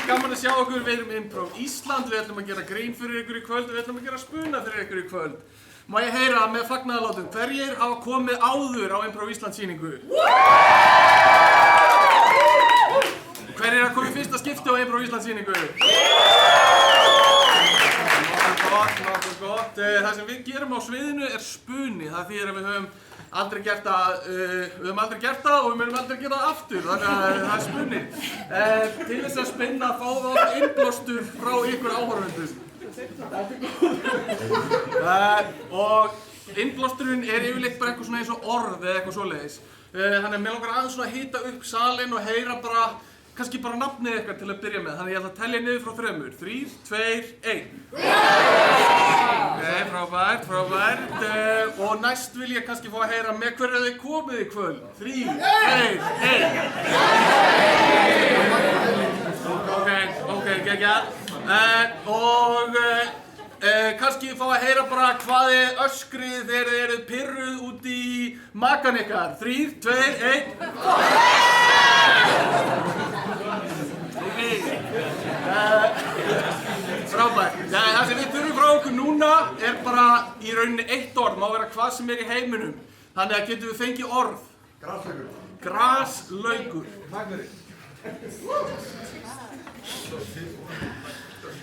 gaman að sjá okkur, við erum Improv Ísland, við ætlum að gera grín fyrir ykkur í kvöld og við ætlum að gera spuna fyrir ykkur í kvöld. Má ég heyra með fagnaðarlátum, hverjir hafa komið áður á Improv Ísland sýningu? Hverjir hafa komið fyrsta skipti á Improv Ísland sýningu? Nokkuð gott. Það sem við gerum á sviðinu er spuni, það þýðir að við höfum aldrei gert það og við munum aldrei gera það aftur, þannig að það er spunni. Til þess að spinna fáum við okkar innblástur frá ykkur áhorfendum. Og innblásturinn er yfirleitt bara eitthvað svona eins og orð eða eitthvað svoleiðis. Þannig að mér langar aðeins svona að hita upp salinn og heyra bara, kannski bara nafnið ykkar til að byrja með. Þannig ég ætla að telja niður frá 3. 3, 2, 1. Ok, frábært. Og næst vil ég kannski fá að heyra með hverju þið komið í kvöld. 3, 2, 1. Ok, geggjað. Og kannski fá að heyra bara hvað þið öskrið þegar þið eruð pirruð út í makan ykkar. 3, 2, 1. Frábært. Það sem við þurfum frá okkur núna er bara í rauninni eitt orð, má vera hvað sem er í heiminum. Þannig að getum við fengið orð. Graslaukur. Graslaukur. Takk fyrir.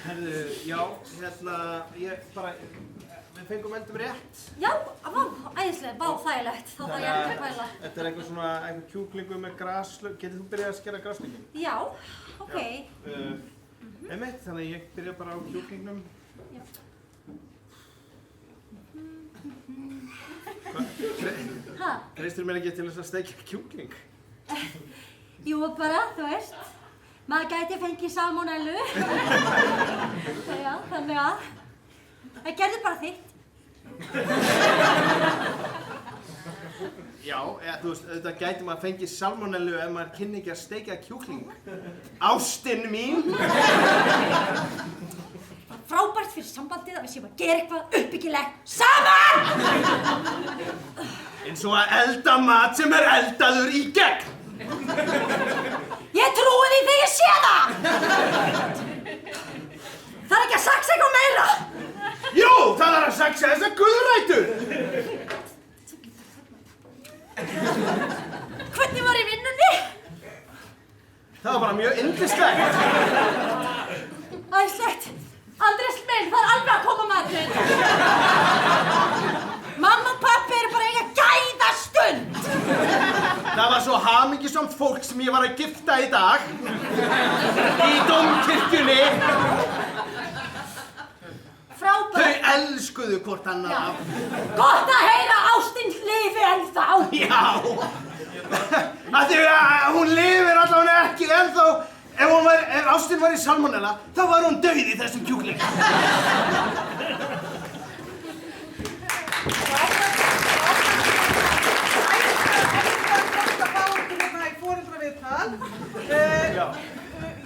Herðu, já, við fengum eldum rétt. Já, vá, æðislega, vá, þægilegt, þá var ég ekki að pæla. Þetta er eitthvað kjúklingur með graslauk, getur þú byrjað að skera graslaukinn? Já, ok. Einmitt, þannig að ég byrja bara á kjúklingnum. Já. Treystir mér ekki til þess að steikja kjúkling? Jú, bara, þú veist, maður gæti fengið salmonellu. Já, þannig að, það gerði bara þitt. Já, þú veist, auðvitað gæti maður fengið salmonellu ef maður kynni ekki að steikja kjúkling. Ástin mín! Frábært fyrir sambandið að við séum að gera eitthvað uppbyggilegt saman! Eins og að elda mat sem er eldaður í gegn! Ég trúi því þegar ég sé það! Það er ekki að saxa eitthvað meira! Jú, það er að saxa þessar gulrætur! Hvernig var í vinnunni? Það var bara mjög yndislegt. Æðislegt. Andrés minn, það er alveg að koma maturinn. Mamma og pabbi eru bara eiga gæðastund. Það var svo hamingjusamt fólk sem ég var að gifta í dag. Í dómkirkjunni. Frábært. Þau elskuðu hvort annað. Gott að heyra ástin lifi ennþá. Já. Af því að hún lifir allavega ekki ennþá. Ef ástin var í salmonella, þá var hún dauð í þessum kjúkling.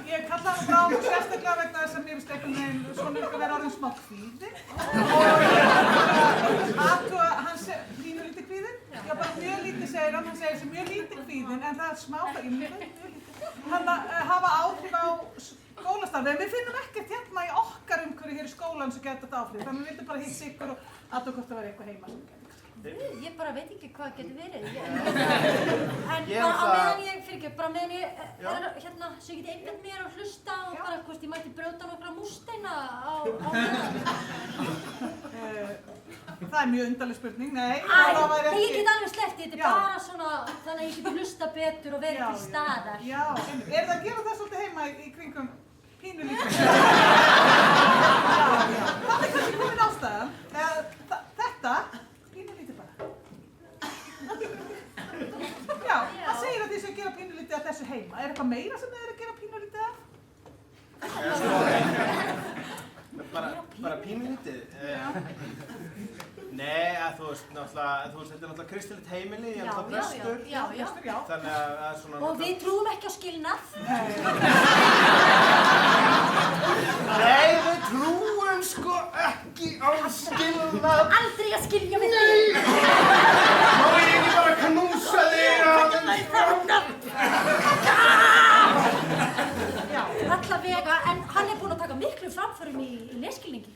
Ég kalla hana frá sérstaklega vegna þess að mér finnst einhvern veginn svona líka vera orðinn smá kvíðinn og athuga hans pínulítið kvíðinn. Já, bara mjög lítið segir hann segir þessi mjög lítið kvíðinn en það er smá það í mjög lítið. Þannig að hafa áhrif á skólastarfi en við finnum ekkert hérna í okkar umhverfi hér í skólan sem getur þetta áhrif. Þannig við vildum bara hitta ykkur og athuga hvort það var eitthvað heima sem getur. Ég bara veit ekki hvað getur verið. En bara á meðan ég, bara meðan ég er hérna, svo ég geti einbeitt mér og hlusta og bara hvort ég mætti brjóta nokkra múrsteina á meðan. Það er mjög undarleg spurning, nei. Æ, ég get alveg sleppt, þetta er bara svona þannig að ég geti hlusta betur og verið til staðar. Já, er það að gera það svolítið heima í kringum pínulítið? Það er kannski komin ástæðan. Þetta, pínulítið bara. Já, það segir að þið sem gera pínulítið að þessu heima. Er eitthvað meira sem þið eru að gera pínulítið af? Bara pínulítið? Nei, þú veist, þetta er náttúrulega kristilegt heimili, ég er náttúrulega prestur. Já. Þannig að það er svona... Og við trúum ekki á skilnað. Nei, við trúum sko ekki á skilnað. Aldrei að skilja við þig. Má ég ekki bara knúsa þig? Já, allir alla vega, en hann búinn að taka miklu framförum í lesskilningi.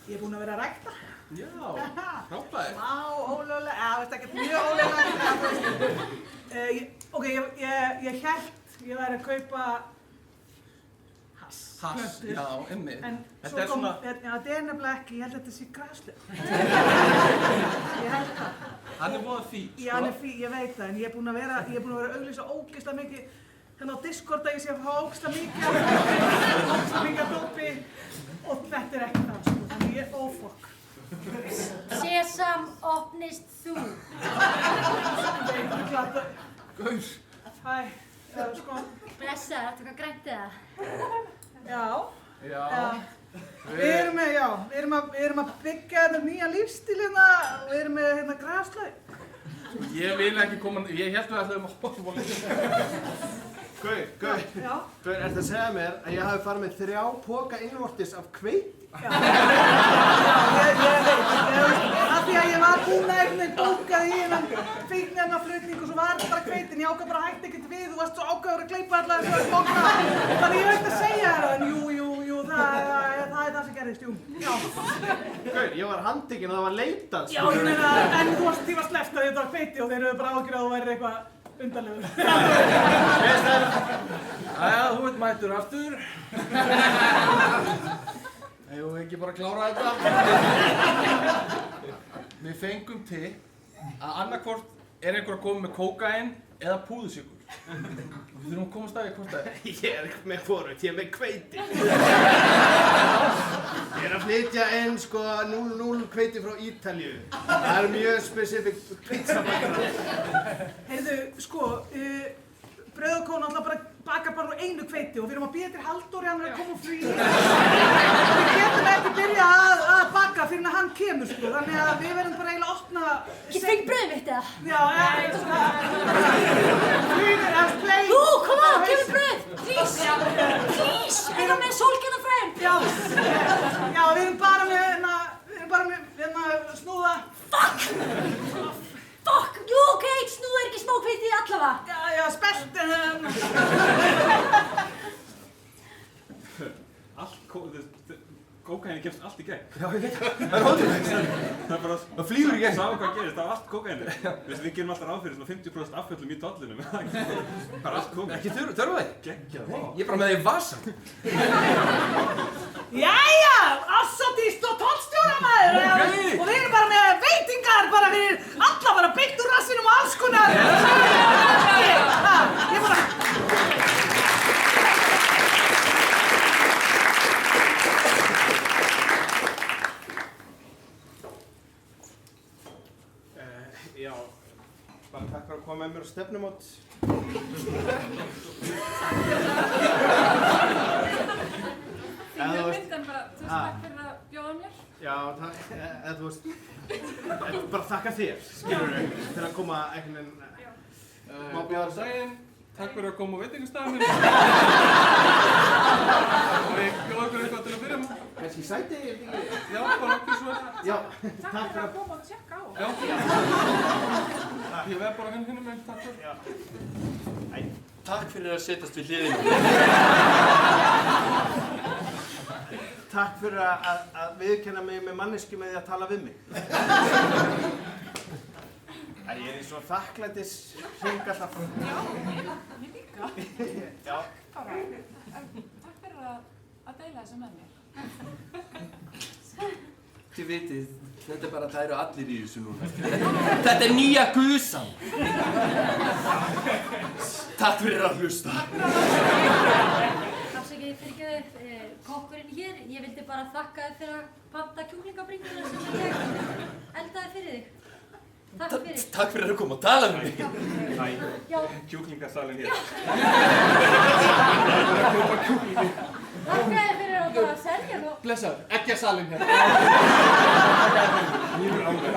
Ég búinn að vera að rækta. Já, frábært. Ólöglega, veist ekkert mjög ólöglega. Ok, ég hélt ég væri að kaupa hass. Hass, já, einmitt. En Þetta svo kom, svona, þetta nefnilega ekki, ég held að þetta sé graslaug. Ég held það. hann voða fín, Já, hann fín, ég veit það, en ég er búinn að vera að auglýsa ógeðslega mikið hérna á Discord að ég sé að fá ógeðslega mikið að dópi og þetta er ekki það, sko, þannig ég er ófokk. Sesam, opnist þú. Veit ekki hvað það. gaur. Hæ, sko, Blessaður, áttu eitthvað grænt eða? já. Já. Við erum að byggja hérna nýja lífstíl hérna og við erum með hérna graslaug. Ég vil ekki koma, ég held við ætlaðum að horfa á leikinn. Gaur, ertu að segja mér að ég hafi farið með 3 poka innvortis af hveiti? Já, ég veit, af því að ég var búinn að einhvern veginn bókað í hennan fíkniefnaflutning og svo var þetta bara hveitin, ég ákvað bara að hætta ekkert við, þú varst svo ákvæður að gleypa allar þessu bókna, þannig ég veit að segja þér það, en jú, það er það sem gerðist, jú, já. Gaur, ég var handtekinn og það var leitað, Já, ég meina, en þú varst sleppt að þetta var hveiti og þeir eru bara ágjörð að þú værir eitthvað undarlegur. Jæja, þú ert mættur aftur. Eigum við ekki bara að klára þetta? Við fengum til að annarkvort einhver að koma með kókaín eða púðusykur. Við þurfum að komast af í hvort það er. Ég er með hvorugt, ég er með hveiti. Ég er að flytja inn sko 0-0 hveiti frá Ítalíu. Það er mjög spesifik pizzabakar. Heyrðu, sko, Brauðakón alltaf bara bakar bara úr einu hveiti og við erum að bíða til Halldóri, hann er að koma frí. Við getum ekki byrjað að baka fyrir að hann kemur, sko, þannig að við verðum bara eiginlega að opna... Ég fengi brauð mitt eða? Já, svona... Flýður, eftir play... Ú, koma á, gefur brauð! Please! Please! Eða með sólkennafræðin! Já, við erum bara með snúða... Fuck! Fuck! Jú, ok, snúðu er ekki smá hveiti allavega. Já, spelt... Kókaini kemst allt í gegn. Já, ég veit það. Það er ótrúlegt. Það er bara... Það flýgur í gegn. Sá hvað gerist, það var allt kókaini. Við gerum alltaf ráð fyrir svona 50% afföllum í tollinum. Það er allt kókaini. Ekki þurfa það? Geggjað, vá. Ég er bara með það í vasan. Jæja, Assodíst og tollstjóramaður og við erum bara með veitingar bara fyrir alla bara byggt úr rassinum og alls konar. Ég bara... Já, bara takk fyrir að koma með mér á stefnumót. Mjög myndan bara, þú veist, takk fyrir að bjóða mér. Já, takk, eða þú veist, bara þakka þér, skilurðu, fyrir að koma einhvern veginn. Má bjóða daginn. Takk fyrir að koma á veitingastæðinu. Og ég bjóða ykkur eitthvað til að byrja með. Kannski sæti, ég veit ekki. Já, bara okkur svo. Já, Takk fyrir að koma og tjekka á. Já. Ég verð bara hinn með, takk fyrir. Takk fyrir að setjast við hliðina. takk fyrir að viðurkenna mig með manneski með því að tala við mig. Ég er í svo þakklætis hring alltaf. Já, ég líka. Já. Bara, takk fyrir að deila þessu með mér. Þið vitið, þetta er bara, það eru allir í þessu núna. Þetta er nýja gusan. Takk fyrir að hlusta. Afsakið fyrirgefðu, kokkurinn hér, ég vildi bara þakka þér fyrir að panta kjúklingabringuna sem ég eldaði fyrir þig. Takk fyrir. Takk fyrir að koma og tala um mig. Já. Kjúklingasalinn hér. Takk fyrir að bara selja nú. Blessaður, ekki að salinn hérna. Mínur alveg.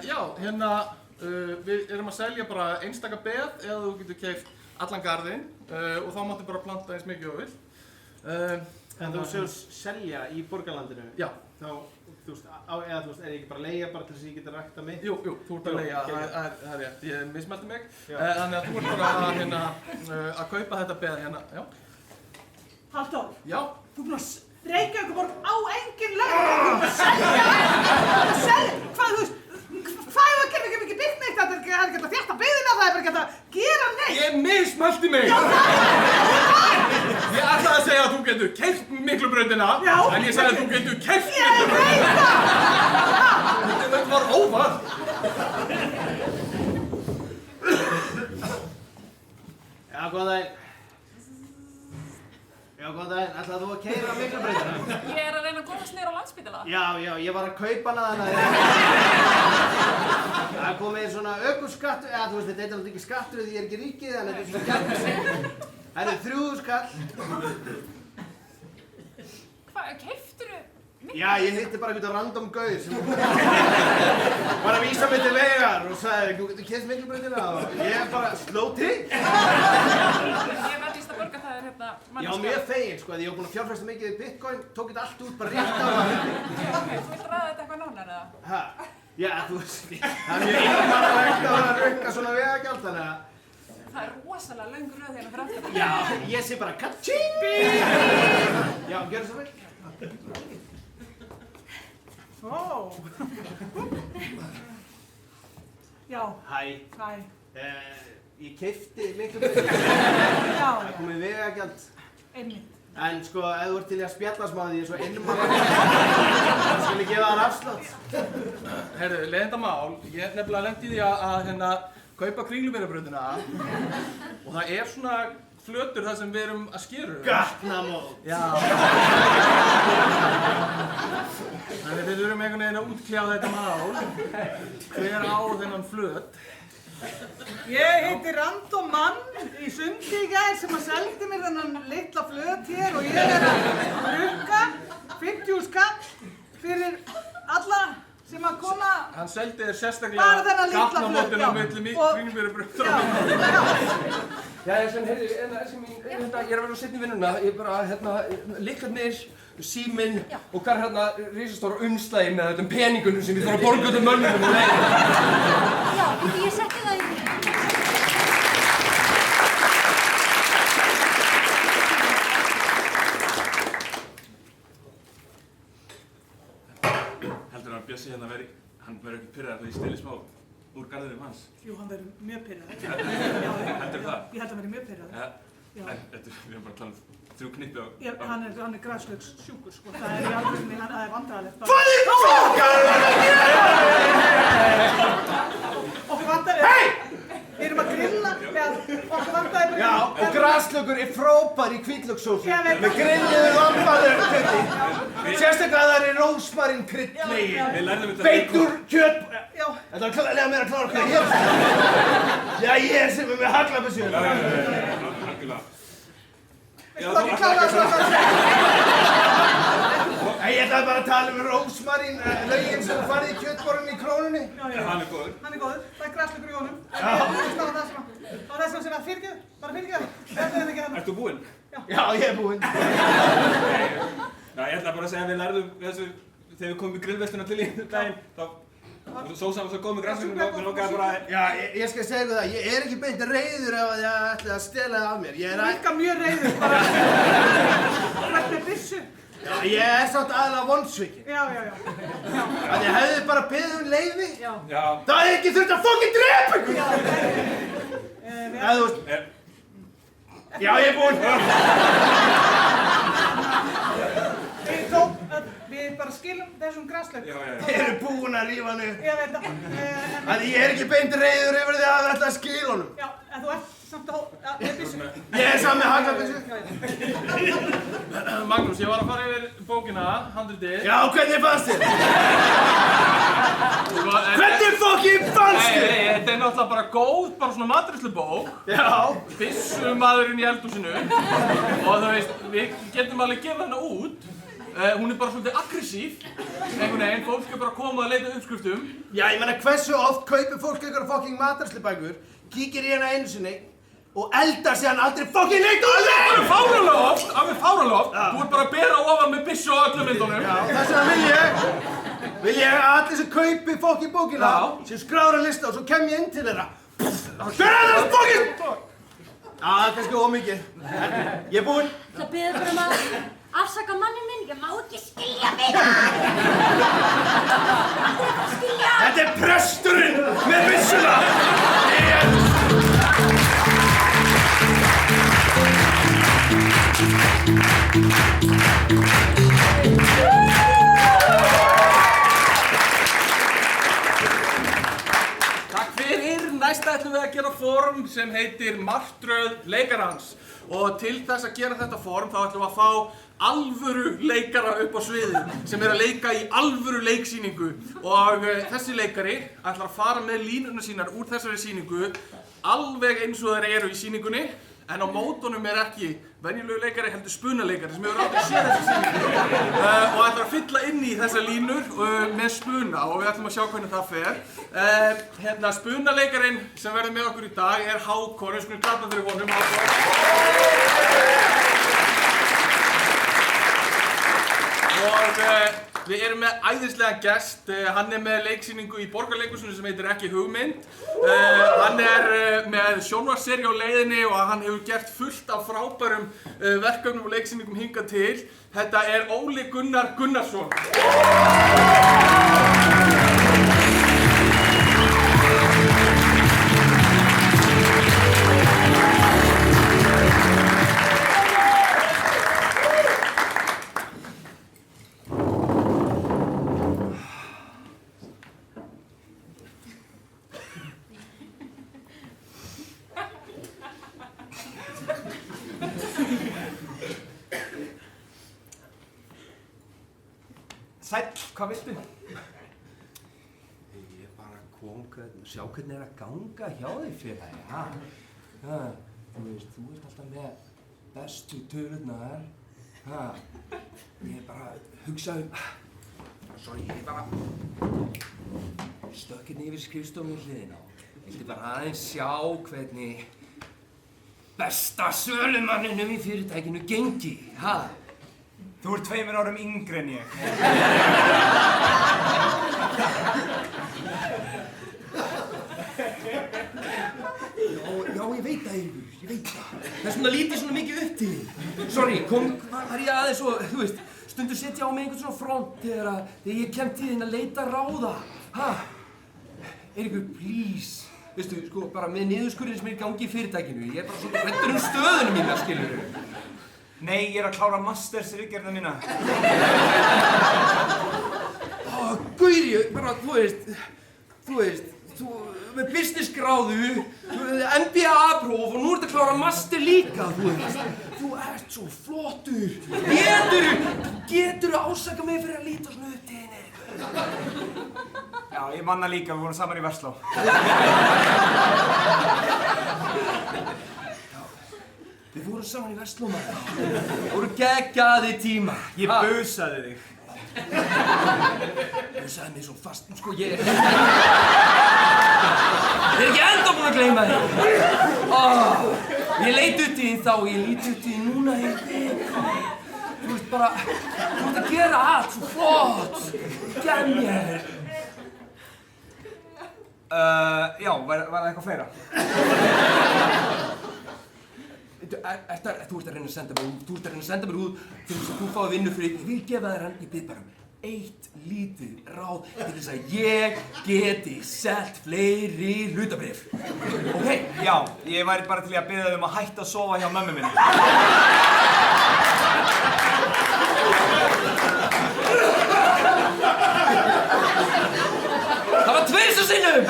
Já, hérna, við erum að selja bara einstaka beð eða þú getur keypt allan garðinn og þá máttu bara planta eins mikið og vill. En þú séu selja í borgarlandinu? Já. Þá, þú veist, er ég ekki bara að leigja bara til þess að ég geti rækta mig? Jú, þú ert að leigja, það er rétt, ég mismælti mig. Þannig að þú ert bara hérna, að kaupa þetta beð hérna, já. Halldór, Já. þú búinn að Reykjavíkurborg á engin lög, þú búinn að selja, hvað þú veist, hvað ef að gera ekki mikið byggt neitt, það er ekki að þétta byggðina, það er bara ekki að gera neitt. Ég mismælti mig! Ég ætlaði að segja að þú getur keypt Miklubrautina, en ég sagði að þú getur keypt Miklubrautina. Ég veit það! Þetta var óvart. Já, góðan daginn. Já, góðan daginn. Ætlaði þú að keyra Miklubrautina? Ég er að reyna að komast niður á Landspítala. Já, ég var að kaupa hana þannig að það er komið svona ökuskattur, eða þú veist, þetta heitir náttúrulega ekki skattur því ég er ekki ríkið, en þetta er svona gjald. Það eru 3.000 kall. Hvað, keyptirðu miklu? Já, ég hitti bara einhvern random gauð sem var að vísa mig til vegar og sagði, þú getur keypt Miklubrautina og ég bara sló til. Ég verð víst að borga það hérna Já, manneskja. mjög feginn, sko, því ég var búinn að fjárfesta mikið í Bitcoin, tók þetta allt út, bara rétt á það. Ok, þú vilt ræða þetta eitthvað nánar eða? Hæ? Já, þú veist, það er mjög einmannalegt að vera að rukka svona vegagjald, þannig að Það er rosalega löng röð hérna fyrir aftur. já, ég sé bara ka-ching! Já, gjörðu svo vel. Ó. Já. Hæ. Hæ. Ég keypti Miklubrautina. Já. Það er komið vegagjald. Einmitt. En sko, ef þú ert til í að spjalla smá því ég er svo einmannalegt, þá skal ég gefa þér afslátt. Heyrðu, leiðindamál, ég nefnilega lenti í því að hérna kaupa Kringlumýrarbrautina og það er svona flötur þar sem við erum að skera. Gatnamót. Já. Þannig við þurfum einhvern veginn að útkljá þetta mál. Hver á þennan flöt? Ég heiti Random mann í Sundi í gær sem að seldi mér þennan litla flöt hér og ég er að rukka 50.000 kall fyrir alla sem að koma Hann seldi þér bara sérstaklega þennan litla flöt. gatnamótinu á milli Kringlumýrarbrautar. Já, en heyrðu, en það sem ég er að vera setna í vinnuna, ég bara, líkarnir, síminn og hvað er hérna risastóra umslagi með öllum peningunum sem ég þarf að borga öllum mönnum og leiðir. Já, ég setti það í. Heldur hann að Bjössi hérna hann verður ekki pirraður þegar ég steli smá úr garðinum hans? Jú, hann verður mjög pirraður. Heldur það? Ég held að hann verður mjög pirraður. Við erum bara að tala um 3 knippi á... Hann er græslaugs sjúkur, sko. Það er í alvörunni, það er vandræðalegt. Hvað er fokkar að gera? Okkur vantar er... Við erum að grilla, okkur vantar er... Já, og graslaugur er frábær í hvítlauksósu Ég veit með grilluðu lambaður krytti. Sérstaklega það er rósmarín kryddlegi. Við lærðum þetta... Beittur kjöt... Já. Þetta var klárlega meira klára hvað ég er. Já, ég sem er með haglabyssu. Algjörlega. Þú var ekki klárað svona. Ég ætlaði bara að tala um rósmarín lögin sem farið í kjötborðinu í Krónunni. Hann er góður. Hann er góður, það er græslaugur í honum. Það var þess sem að fyrirgeðu, bara fyrirgeðu. Þetta er ekki hann. Ert þú búinn? Já, ég er búinn. Já, ég ætla bara að segja að við lærðum þessu þegar við komum í grillvestuna til í daginn, þá sósan var svo góð með græslaugunum og við lókaði bara að... Já, ég skal segja það, ég er ekki beint reiður ef að ég ætlaði að stela það af mér. Ég er Þú virka mjög reiður, bara. Rætt með byssu. Já, ég er samt aðalega vonsvikinn. Já. Að ég hefði bara beðið um leyfi. Já. Já. Það hefði ekki þurft að fucking drepa ykkur! Eða þú veist... Já, ég er búinn. Við bara skilum þessum græslaug. Þeir eru búin að rífa hann upp. Ég veit það. Að ég er ekki beint reiður yfir því að það ætla að skila honum. Já, en þú ert samt með byssu. Ég er saman með haglabyssu. Magnús, ég var að fara yfir bókina, handritið. Já, hvernig fannst þér? Hvernig fucking fannst þér? Þetta er náttúrulega bara góð, bara svona matreiðslubók. Já. Byssumaðurinn í eldhúsinu. Og þú veist, við getum alveg gefið hana út. Hún bara svolítið aggressív, einhvern veginn, fólk bara að koma að leita uppskriftum. Já, ég meina hversu oft kaupir fólk einhverja fucking matarslibækur, kíkir í hana einu sinni og eldar síðan aldrei fucking neitt úr þeim! Alveg fáránlega oft! Þú ert bara að bera ofan með byssu á öllum myndunum. Já, þess vegna vil ég að allir sem kaupi fucking bókina sem skráður að lista og svo kem ég inn til þeirra. Hver er það fucking? Já, það er kannski ómikið. Ég er búinn. Það biður bara að afsaka mannin minn, ég má ekki skilja mig! Aldrei að skilja! Þetta er presturinn með byssuna! Takk fyrir! Næsta ætlum við að gera form sem heitir Martröð leikarans. Og til þess að gera þetta form þá ætlum við að fá alvöru leikara upp á sviði sem að leika í alvöru leiksýningu. Og þessi leikari ætlar að fara með línurnar sínar úr þessari sýningu alveg eins og þær eru í sýningunni. En á mótunum ekki venjulegu leikari heldur spunaleikari sem hefur aldrei séð þessa sýningu og ætlar að fylla inn í þessar línur með spuna og við ætlum að sjá hvernig það fer. Spunaleikarin sem verður með okkur í dag er Hákon, við skulum klappa fyrir honum, Og við erum með æðislegan gest, hann er með leiksýningu í Borgarleikhúsinu sem heitir Ekki hugmynd. Hann er með sjónvarpsseríu á leiðinni og hann hefur gert fullt af frábærum verkefnum og leiksýningum hingað til. Þetta er Óli Gunnar Gunnarsson. Sæll, hvað viltu? Ég bara kom að sjá hvernig að ganga hjá þig félagi, Þú veist, þú ert alltaf með bestu tölurnar, Ég bara hugsa ég bara stökk hérna yfir skrifstofuna við hliðina og vildi bara aðeins sjá hvernig besta sölumanninum í fyrirtækinu gengi, Þú ert 2 árum yngri en ég. Já, ég veit það, Eiríkur, ég veit það. Það er svona lítið svona mikið upp til þín. Sorry, var ég aðeins og, þú veist, stundur setja á mig einhvern svona front þegar ég kem til þín að leita ráða. Eiríkur, please. Veistu, sko, bara með niðurskurðin sem er í gangi í fyrirtækinu. Ég er bara svona hræddur stöðuna mína, skilurðu. Nei, ég er að klára mastersritgerðina mína. Gauri, bara, þú veist, þú með business gráðu, MBA-próf og nú ert að klára master líka, þú veist. Þú ert svo flottur. Geturðu ásaka mig fyrir að líta svona upp til þín, Eiríkur? Já, ég manna líka, við vorum saman í Versló. Við vorum saman í Versló, maður. Það voru geggjaði tíma. Ég busaði þig. Busaði mig svo fast, sko ég er ekki enda búinn að gleyma þér. Ég leit út í þín þá og ég lít út í þín núna, Eiríkur. Þú veist bara, þú ert að gera allt svo flott. Gef mér. Já, var það eitthvað fleira? Þú ert að reyna að senda mér út til þess að þú fái vinnu fyrir einn. Ég vil gefa þér hann, ég bið bara eitt lítið ráð til þess að ég geti selt fleiri hlutabréf. Ok? Já, ég væri bara til að biðja þig að hætta að sofa hjá mömmu minni. Það var 2 sinnum!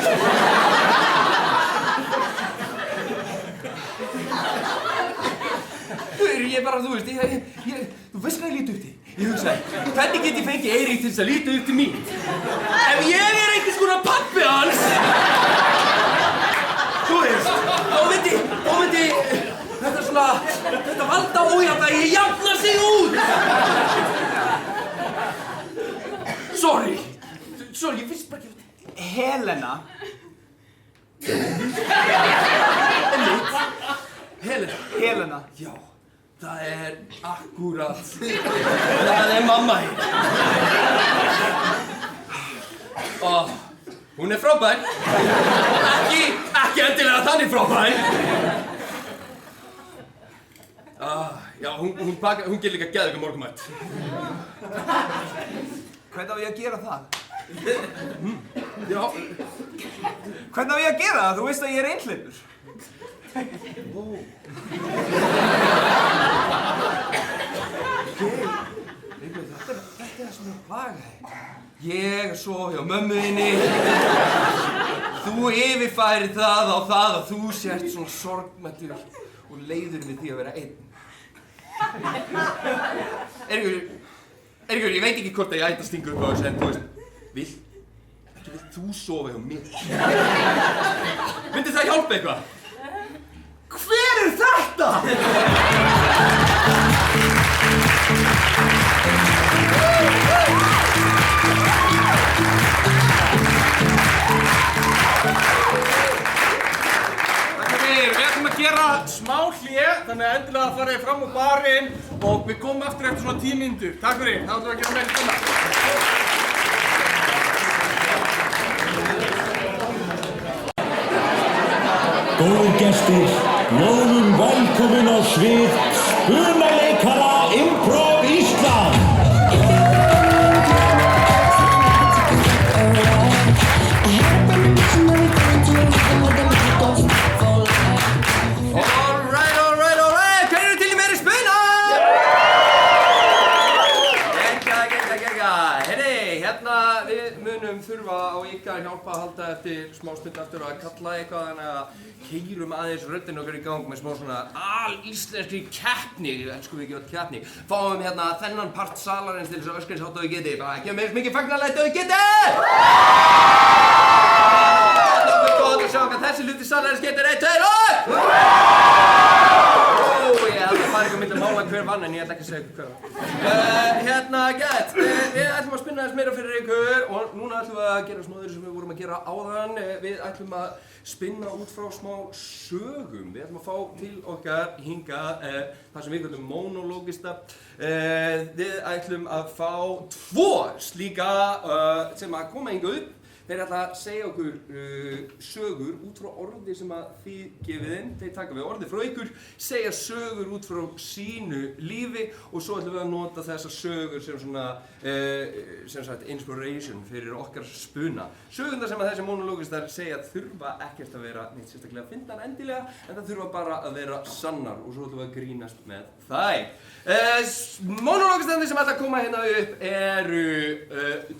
Ég bara, þú veist, þú veist hvað ég líti upp til? Ég hugsaði, hvernig get ég fengið Eirík til þess að líta upp til mín? Ef ég er einhvers konar pabbi hans, þú veist, þá myndi þetta valda ójafnvægi jafna sig út! Sorry, ég vissi bara ekki Helena. Helena. Já, það akkúrat. Það mamma hér. Hún frábær. Ekki endilega þannig frábær. Já, hún gerir líka geðveikan morgunmat. Hvernig á ég að gera það? Já. Hvernig á ég að gera það? Þú veist að ég einhleypur. Þetta svona lagaði. Ég sof hjá mömmu þinni. Þú yfirfærir það á það að þú sért svona sorgmættur og leiður við því að vera einn. Eiríkur, ég veit ekki hvort að ég ætti að stinga upp á þessu en þú veist, vilt þú sofa hjá mér? Myndi það hjálpa eitthvað? Hver þetta? Við ætlum að gera smá hlé, þannig að endilega farið fram úr barinn og við komum aftur eftir svona 10 mínútur. Takk fyrir, þá ætlum við að gera meira svona. Góðir gestir, bjóðum velkomin á svið Spunaleikara Improv Ísland. Alright, hver eru til í meiri spuna? Heyri, hérna við munum þurfa á ykkar hjálpa að halda eftir smá stund aftur að kalla eitthvað þannig að keyrum aðeins röddinn okkar í gang með smá svona alíslenskri keppni, elskum við ekki öll keppni. Fáum hérna þennan part salarins til þess að öskrinshátt og við geti, bara ekki með mikið fagnarlegt og við geti! Það er gott að sjá hvað þessi hluti salarins getur 1, 2 og... Ég held að fara ykkur myndi að mála hver vann en ég ætla ekki að segja ykkur hver vann. Hérna, gett, við ætlum að spinna þess meira fyrir ykkur og núna ætlum við að gera snóður sem við vorum að gera áðan. Við ætlum að spinna út frá smá sögum. Við ætlum að fá til okkar hingað það sem við kallum monologista. Við ætlum að fá 2 slíka sem að koma hingað upp. Þeir ætla að segja okkur sögur út frá orði sem að þið gefið inn. Þeir taka við orði frá ykkur, segja sögur út frá sínu lífi og svo ætlum við að nota þessar sögur sem svona sem sagt inspiration fyrir okkar spuna. Sögurnar sem að þessi monologistar segja þurfa ekkert að vera neitt sérstaklega fyndnar endilega en það þurfa bara að vera sannar og svo ætlum við að grínast með þær. Monologistarnir sem ætla að koma hérna upp eru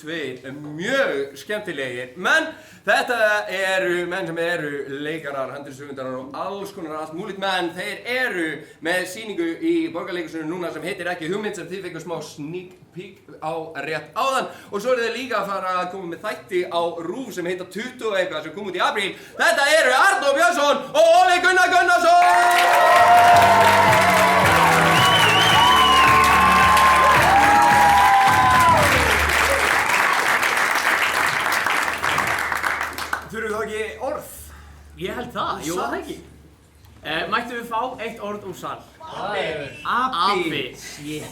2 mjög skemmtilegir menn. Þetta eru menn sem eru leikarar, handritshöfundar og alls konar allt múlíkt menn. Þeir eru með sýningu í Borgarleikhúsinu núna sem heitir Ekki hugmynd sem þið fengur smá sneak peek á rétt áðan og svo eru þeir líka að fara að koma með þætti á RÚV sem heita 20 eitthvað sem kom út í apríl. Þetta eru Arnór Björnsson og Óli Gunnar Gunnarsson! Þurfum þá ekki orð? Ég held það, jú það ekki. Mættum við fá 1 orð úr sal? Api. Shit.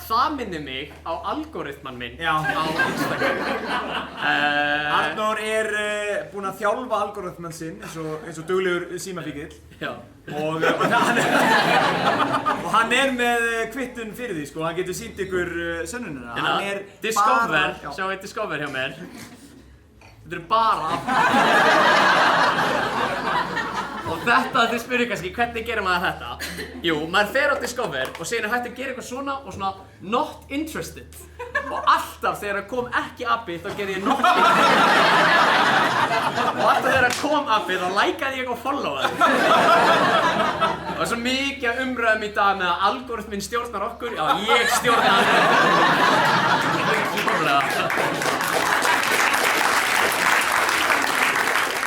Það minnir mig á algoritman minn á Instagram. Arnór búinn að þjálfa algoritman sinn eins og duglegur símafíkill. Já. Og hann með kvittun fyrir því sko, hann getur sýnt ykkur sönnunina. Hann Discover, sjá eitt Discover hjá mér. Þetta eru bara og þetta, þið spyrir kannski, hvernig gerir maður þetta? Jú, maður fer á Discover og síðan hægt að gera eitthvað svona og svona not interested og alltaf þegar það kom ekki appi þá gerði ég not interested og alltaf þegar það kom appi þá likeaði ég og followaði og svo mikið umræðum í dag með að algoritminn stjórnar okkur, já ég stjórna algoritminn.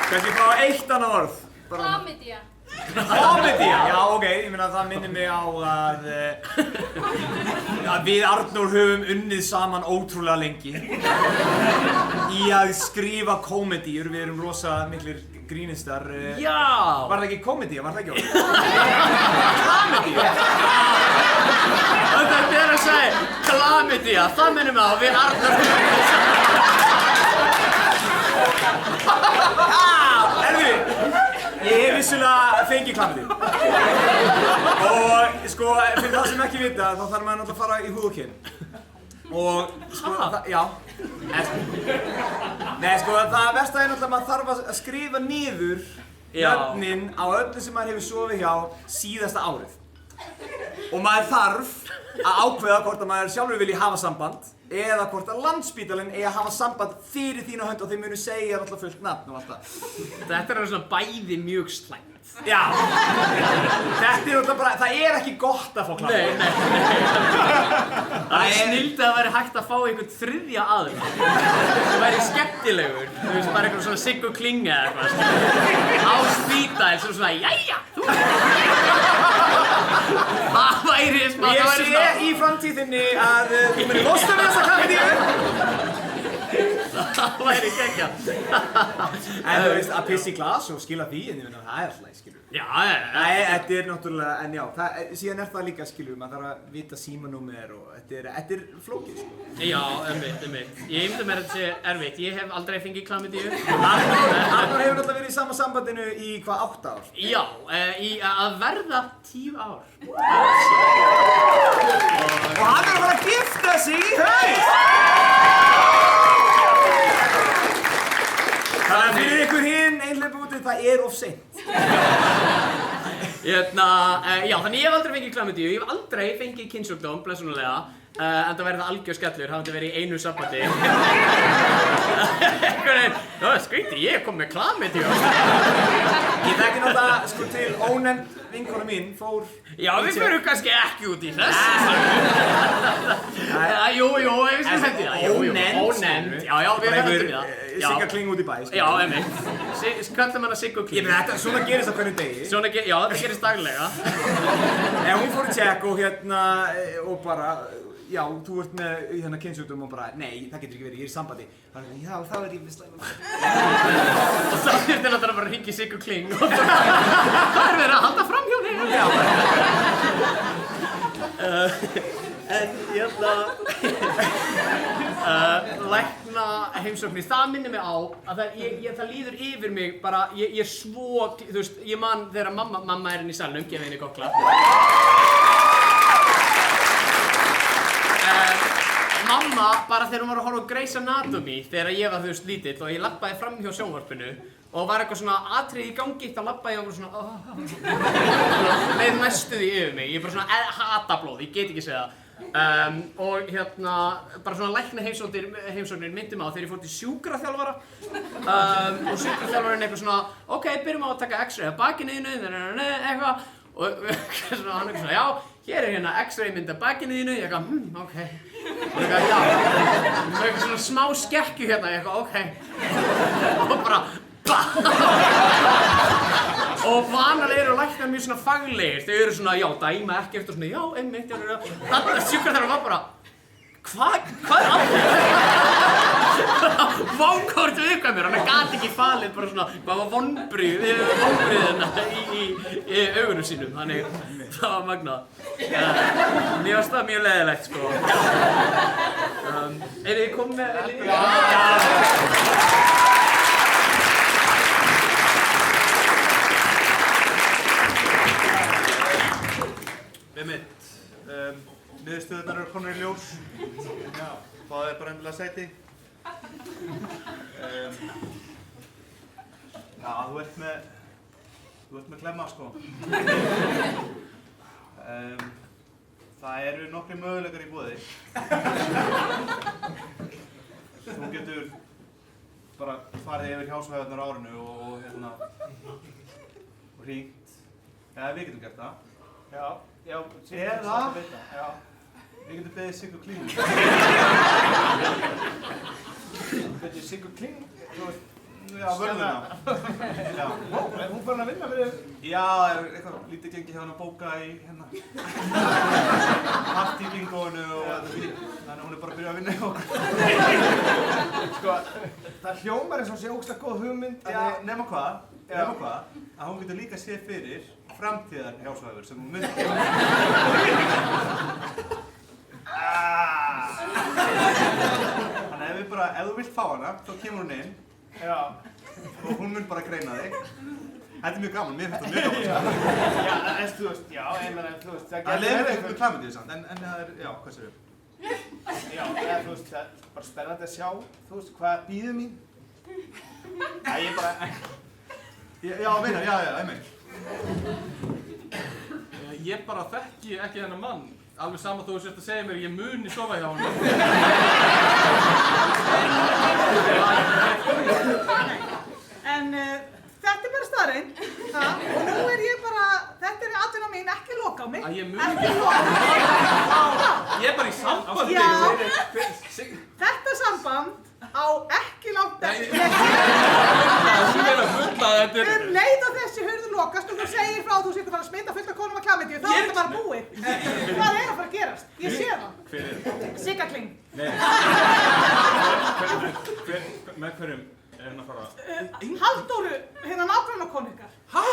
Kannski fá 1 annað orð. Klamydía. Komedía? Já, ok, ég meina það minnir mig á að við Arnór höfum unnið saman ótrúlega lengi í að skrifa komedíur, við erum rosa miklir grínistar. Já! Var það ekki komedía, var það ekki orðið? Klamedía? Þetta er að segja, klamedía, það minnum við á við Arnór höfum unnið saman. Ég hef vissulega fengið klamedíu. Og sko, fyrir það sem ekki vita, þá þarf maður náttúrulega að fara í húð og kinn. Og sko, já. Nei, sko, það versta er náttúrulega að maður þarf að skrifa niður nöfnin á öllu sem maður hefur sofið hjá síðasta árið. Og maður þarf að ákveða hvort að maður sjálfur vilji hafa samband eða hvort að Landspítalinn eigi að hafa samband fyrir þína hönd og þeir munu segja alltaf fullt nafn og allt það. Þetta er svona bæði mjög slæmt. Já. Þetta er náttúrulega bara, það er ekki gott að fá klamydíu. Nei. Það er snildi að væri hægt að fá einhvern þriðja aðra. Það væri skemmtilegur. Þú veist, bara eitthvað svona Siggu Kling eða eitthvað. Á Spítal sem svona, jæja, þú. Það væri smá, Ég sé í framtíðinni að þú munir losna með þessa klamydíu. Það væri geggjað. En þú veist, að pissa í glas og skila því, en ég meina, það er alltaf, skilur. Já, Nei, þetta er náttúrulega, en já, síðan er það líka, skilur, maður þarf að vita símanúmer og þetta er flókið, sko. Já, einmitt. Ég myndi mér að þetta sé erfitt. Ég hef aldrei fengið klamydíu. Arnór hefur náttúrulega verið í sama sambandinu í hvað, 8 ár? Já, í að verða 10 ár. Og hann er að fara að gifta sig í haust! Þannig að fyrir ykkur hinn einhleipa úti, það er of seint. Já, þannig ég hef aldrei fengið klamydíu. Ég hef aldrei fengið kynnsjúkdóm, blessunulega. En það verði það algjör skellur, hafandi verið í einu sambandi. Það er skrítið, ég kom með klamydíu. Ég þekki náttúrulega, sko, til ónefnd vinkona mín fór... Já, við förum kannski ekki út í þess. Jú, ég veist að þetta það. Ónefnd. Já, við verðum í það. Sigga Kling út í bæ, sko. Já, einmitt. Kallum hana Siggu Kling. Ég meina þetta, svona gerist á hvernig degi. Já, þetta gerist daglega. En hún fór í check og og bara, já, þú ert með hérna kynnsjúkdóm og bara, nei, það getur ekki verið, ég er í sambandi. Já, þá er ég með slæma. Og þá þurfti náttúrulega bara að hringja í Siggu Kling og bara, hvað er verið að halda fram hjá þig? Já. En lækna heimsóknir, það minnir mig á að það líður yfir mig bara, ég er svo, þú veist, ég man þegar mamma er inn í salnum, gefið henni gott klapp. Mamma, bara þegar hún var að horfa á Grey's Anatomy þegar ég var, þú veist, lítill og ég labbaði fram hjá sjónvarpinu og var eitthvað svona atriði í gangi, þá labbaði ég og svona leið næstu því yfir mig. Ég er bara svona hata blóð, ég get ekki segja það. Og bara svona lækna heimsóknir myndi mig á þegar ég fór til sjúkraþjálfara og sjúkraþjálfarinn eitthvað svona, ok, byrjum á að taka x-ray af bakinu þínu, eitthvað og hann eitthvað svona, já, hér er hérna x-ray mynd af bakinu þínu, ég eitthvað, ok og eitthvað, já, eitthvað svona smá skekkju hérna, ég eitthvað, ok og bara, og vanalega eru læknar mjög svona faglegir, þau eru svona, já, dæma ekki eftir svona, já, einmitt, þannig að sjúkraþjálfarinn var bara, hvað er að þér? Vánkort viðkvæmur, hann gat ekki falið bara svona, hvað var vonbrigðina í augunum sínum, þannig það var magnað. Mér fannst það mjög leiðilegt, sko. Þið komið með liðið? Einmitt, niðurstöðurnar eru komnar í ljós. Já, það er bara endilega sæti. Já, þú ert með klemma, sko. Það eru nokkrir möguleikar í boði. Þú getur bara farið yfir hjásvæðarnar á árinu og hringt. Já, við getum gert það. Já, eða, já, við getum beðið Siggu Kling. Beðið Siggu Kling, þú veist, Já, vörðuna. Já. Ó, er hún farin að vinna fyrir? Já, það er eitthvað lítið gengi hjá hann að bóka í hérna partybingóinu og þannig hún er bara að byrja að vinna hjá okkur. Sko, það hljómar eins og sé ógeðslega góð hugmynd. Já, nema hvað, að hún getur líka séð fyrir framtíðar hjásvæður sem hún myndi. Þannig ef þú vilt fá hana, þá kemur hún inn. Já. Og hún mun bara greina þig. Þetta er mjög gaman, mér finnst það mjög gaman. Já, en þú veist, já, ég meina, þú veist, það Það leiðir eitthvað með klamyndíu samt, en það er, já, hvað sér við? Já, þú veist, það er bara spennandi að sjá, þú veist, hvað býður mín? Já, ég bara... Já, meina, já, ég meina. Ég bara þekki ekki þennan mann. Alveg sama þó þú sért að segja mér ég muni sofa hjá honum. En þetta er bara staðreynd, og nú er ég bara, þetta er atvinna mín, ekki loka á mig. Að ég muni Ekki loka á mig. Ég er bara í sambandi. Já, þetta samband á ekki langt eftir. Hún er að fulla þetta. Leið á þessi hurðu lokast og þú segir frá að þú situr að fara að smita fullt af konum að klamyndíu, þá er þetta bara búið. Hvað er að fara að gerast? Ég sé það. Hver er? Sigga Kling. Nei. Með hverjum er hann að fara? Halldóru, hérna nákvæmna konu ykkar. Hæ?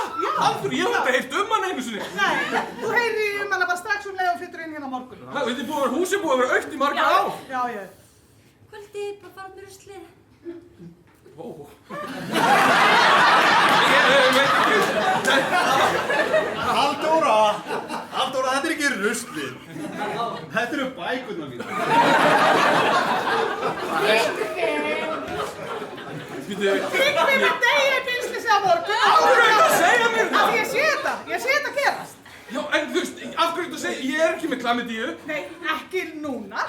Halldóru, ég hef þetta heyrt hann einu sinni. Nei, þú heyrir hana bara strax leið og flyttur inn hérna á morgun. Hæ, þetta er búið að vera húsið búið að vera aukt í marga ár. Já, já. Kvöldi, bara fara með ruslið. Ó. Halldóra, þetta er ekki ruslið. Þetta eru bækurnar mínar. Tryggvi með degi í bílslýsi á morgun. Af hverju ertu að segja mér það? Af því ég sé þetta gerast. Já, en þú veist, af hverju ertu að segja, ég er ekki með klamydíu. Nei, ekki núna.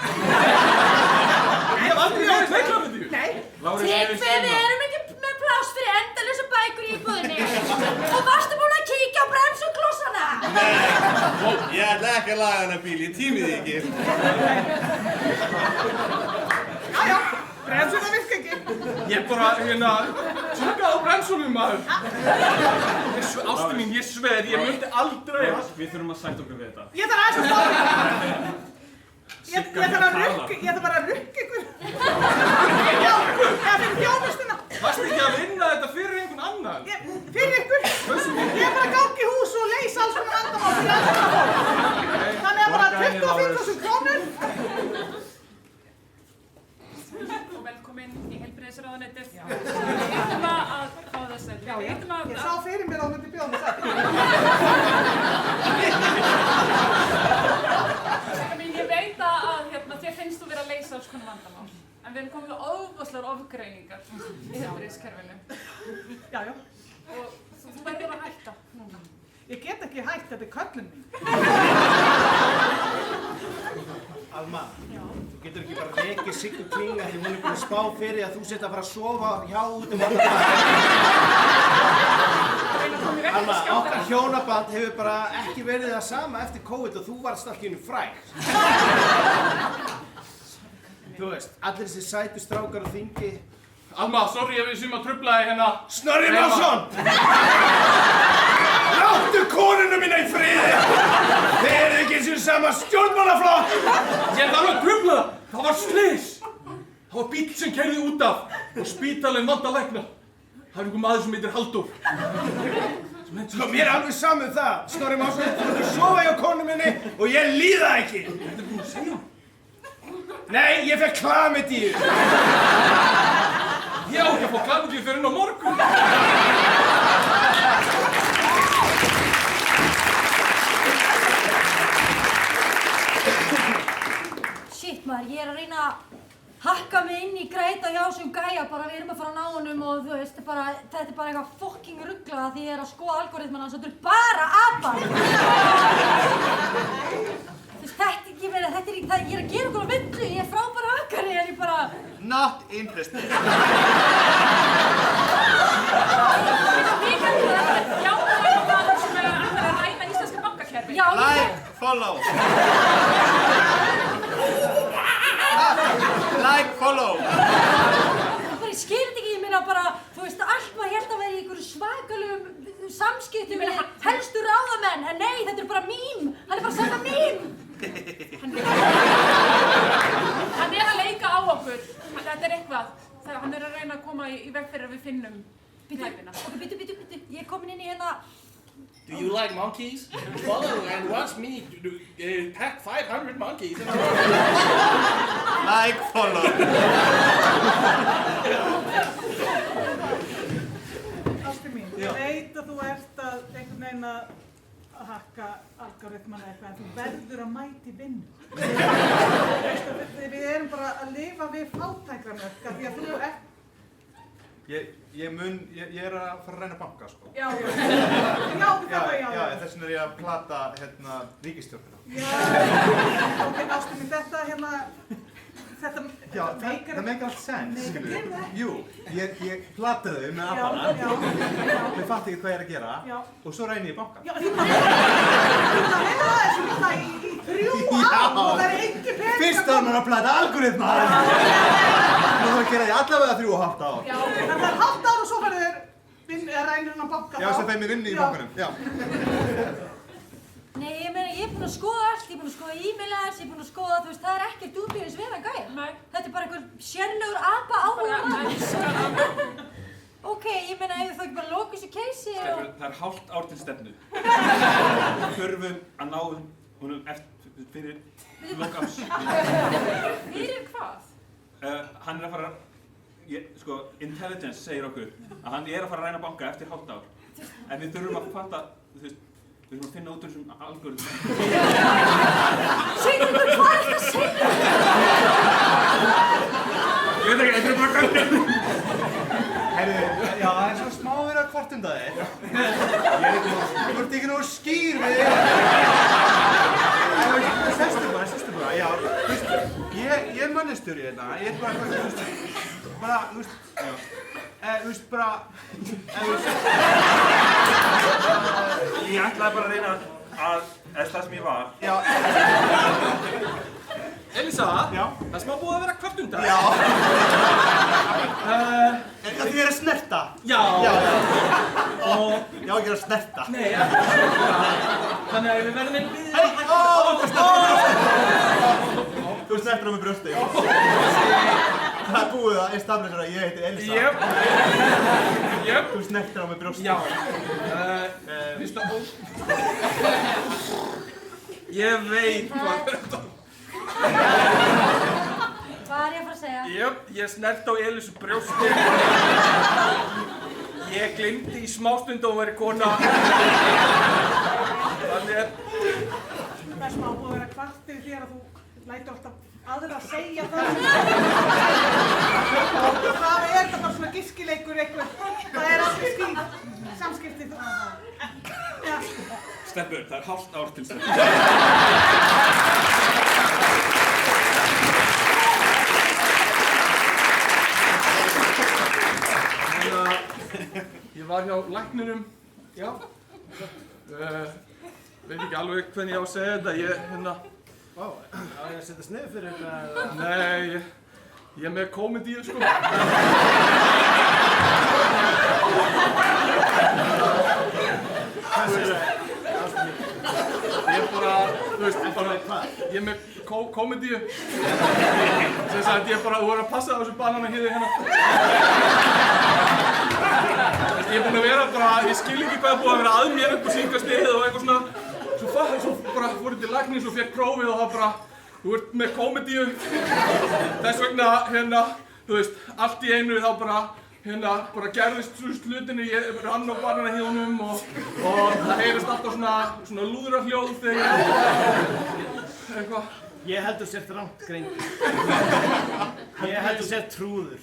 Ég hef aldrei verið með klamydíu. Nei. Tryggvi, við erum ekki með pláss fyrir endalösa bækur í íbúðinni. Og varstu búin að kíkja á bremsuklossana? Nei, ég ætla ekki að laga hana bíl, ég tími því ekki. Jájá, bremsuna virka ekki. Ég bara, tjekka á bremsunum, maður. Ástu mín, ég sver, ég myndi aldrei. Við þurfum að sætta okkur við þetta. Ég þarf aðeins að stoppa. Ég þarf bara að rukka ykkur. Já, fyrir þjónustuna. Varstu ekki að vinna þetta fyrir einhvern annan? Fyrir ykkur. Ég er bara að ganga í hús og leysa alls svona vandamál fyrir allra fólk. Þannig að bara 25.000 krónur. Og velkomin í heilbrigðisráðuneytið. Við veitum að fá þessu. Já, ég sá fyrir mér að hún myndi bjóða mig það. Ég veit að þér finnst þú vera að leysa alls konar vandamál. En við erum komið með óbúslegar ofgreiningar í heilbrigðiskerfinu. Já. Og þú verður að hætta núna. Ég get ekki hætt, þetta er köllun mín. Alma, þú getur ekki bara rekið Siggu Kling af því hún er búin að spá fyrir að þú sért að fara að sofa hjá út allan dag. Alma, okkar hjónaband hefur bara ekki verið það sama eftir COVID og þú varst allt í einu fræg. Þú veist, allir þessi sætu strákar og þingi. Alma, sorry ef við séum að trufla þig hérna. Snorri Másson! Láttu konuna mína í friði! Þið eru ekki eins og sama stjórnmálaflokk! Ég þarf að trufla það! Það var slys! Það var bíll sem keyrði út af og spítalinn vant að lækna. Það er einhver maður sem heitir Halldór. Sko, mér er alveg saman um það, Snorri Másson. Þú ert að sofa hjá konu minni og ég líð það ekki. Þetta er búin að segja. Nei, ég fekk klamydíu. Ég á ekki að fá klamydíu fyrir inn á morgun. Shit maður, ég er að reyna að hakka mig inn í græta hjá þessum gæja, bara við erum að fara að ná honum og þú veist, þetta er bara eitthvað fucking ruglað því ég er að skoða algoritmana hans og þetta er bara apar. Þú veist, þetta er ekki verið, ég er að gera okkur á vindu, ég er frábæra hakkari en ég bara... Not interested. Já, það er eitthvað sem er að ræna íslenska bankakerfi. Já, Like, follow. Like, follow. Ég skil þetta ekki, ég meina bara, þú veist, einhverju svakalugum samskiptum við helstu ráðamenn, en nei, þetta er bara mím, hann er bara að senda mím. Hann er að leika á okkur, þetta er eitthvað, hann er að reyna að koma í veg fyrir að við finnum glæpina. Ok, bíddu, ég er komin inn í hérna. Do you like monkeys? Follow and watch me pack 500 monkeys. Like, follow. Ástin mín, ég veit að þú ert að einhvern veginn að hakka algoritman eða eitthvað, en þú verður að mæta í vinnu. Við erum bara að lifa við fátækramörk, af því að þú ert... Ég er að fara að reyna banka, sko. Já, þess vegna er ég að plata, ríkisstjórnina. Já, ok, ástin mín, þetta það meikar allt sens, skilur. Nei, það Jú, ég plataði þau með appana, þau fatt ekki hvað ég er að gera, og svo reyni ég banka. Já, það heila þessu líka í 3 ár og það er ekki peningar. Fyrst var maður að plata algoritman. Nú þarf að gera því allavega 3,5 ár. Já, ok, þannig að það er hálft ár og svo verður reynir hann að banka þá. Já, sem þeim er vinni í bankanum, já. Nei, ég meina, ég er búin að skoða allt, ég er búin að skoða e-mailars, ég er búin að skoða, þú veist, það er ekkert útbyrðis við hann gæja. Nei. Þetta er bara einhver sérlegur apa áhuga manns. Ok, ég meina, ef þú ekki bara loka þessu keisi og... Það er hálft ár til stefnu. Við þurfum að ná honum fyrir lok árs. Fyrir hvað? Hann er að fara, sko, intelligence segir okkur að hann er að fara að ræna banka eftir hálft ár. En við þurfum að fatta, þú veist, við þurfum að finna út úr þessum algoritmum. Sigurður, hvað er þetta að segja? Ég veit ekki, þetta er bara gangið. Heyrðu, já, það er svona smá verið að kvartunda þig. Þú ert ekki nógu skýr við þig. Sestu bara, já, þú veist, ég er mannestjóri hérna, ég er bara eitthvað, þú veist, Ég ætlaði bara að reyna að, eða það sem ég var. Já. Elísa, Já. það er smá búið að vera kvartunda. Já. En þið er að snerta? Já. Og ég á ekki að snerta. Nei, já. Þannig að við verðum einn við... Þú snertir á mig brjósti. Það er búið að establishera að ég heiti Elísa. Jöp. Þú snertir á mig brjósti. Já. Fyrsta búið. Ég veit hvað þetta. Hvað er ég að fara að segja? Jöp, ég snert á Elísu brjósti. Ég glimti í smástund og verið kona. Þannig er... Það er smá búið að vera kvart yfir þér að þú lætur alltaf aðra að segja það. Og það er þetta bara svona giskileikur eitthvað. Það er allt skýr samskipti. Já. Stelpur, það er hálft ár til stefnu. Ég var hjá lækninum. Já. Veit ekki alveg hvernig ég á að segja þetta. Ég, Vá, á ég að setja snið fyrir þetta? Nei, ég er með komedíu, sko. Ég er bara, þú veist, ég er með komedíu. Sem sagt, ég er bara, þú verður að passa á þessu bananahýði hérna. Ég er búinn að vera bara, ég skil ekki hvað er búið að vera að mér upp á síðkastið og eitthvað svona. Svo bara fór ég til læknis og fekk prófið og það bara, þú ert með komedíu. Þess vegna, þú veist, allt í einu þá bara, bara gerðist hlutinni, ég rann á bananahýðunum og það heyrist alltaf svona lúðrahljóð þegar ég eitthvað. Ég held þú sért rangt greindur. Ég held þú sért trúður.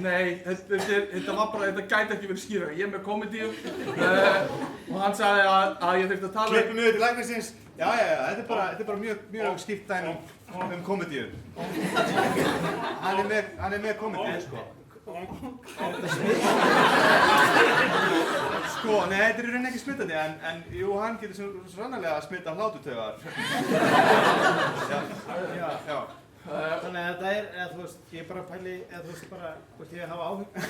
Nei, þetta var bara, þetta gæti ekki verið skýrara. Ég er með komedíu og hann sagði að ég þurfti að tala. Klippum við til læknisins. Já, þetta er bara mjög skýrt dæmi komedíu. Hann er með komedíu, sko. Sko, nei, þetta er í rauninni ekki smittandi, en jú, hann getur svo sannarlega að smitta hláturtaugar. Já. Þannig að þetta eða þú veist, ég bara pæli, eða þú veist, ég hafa áhyggjur.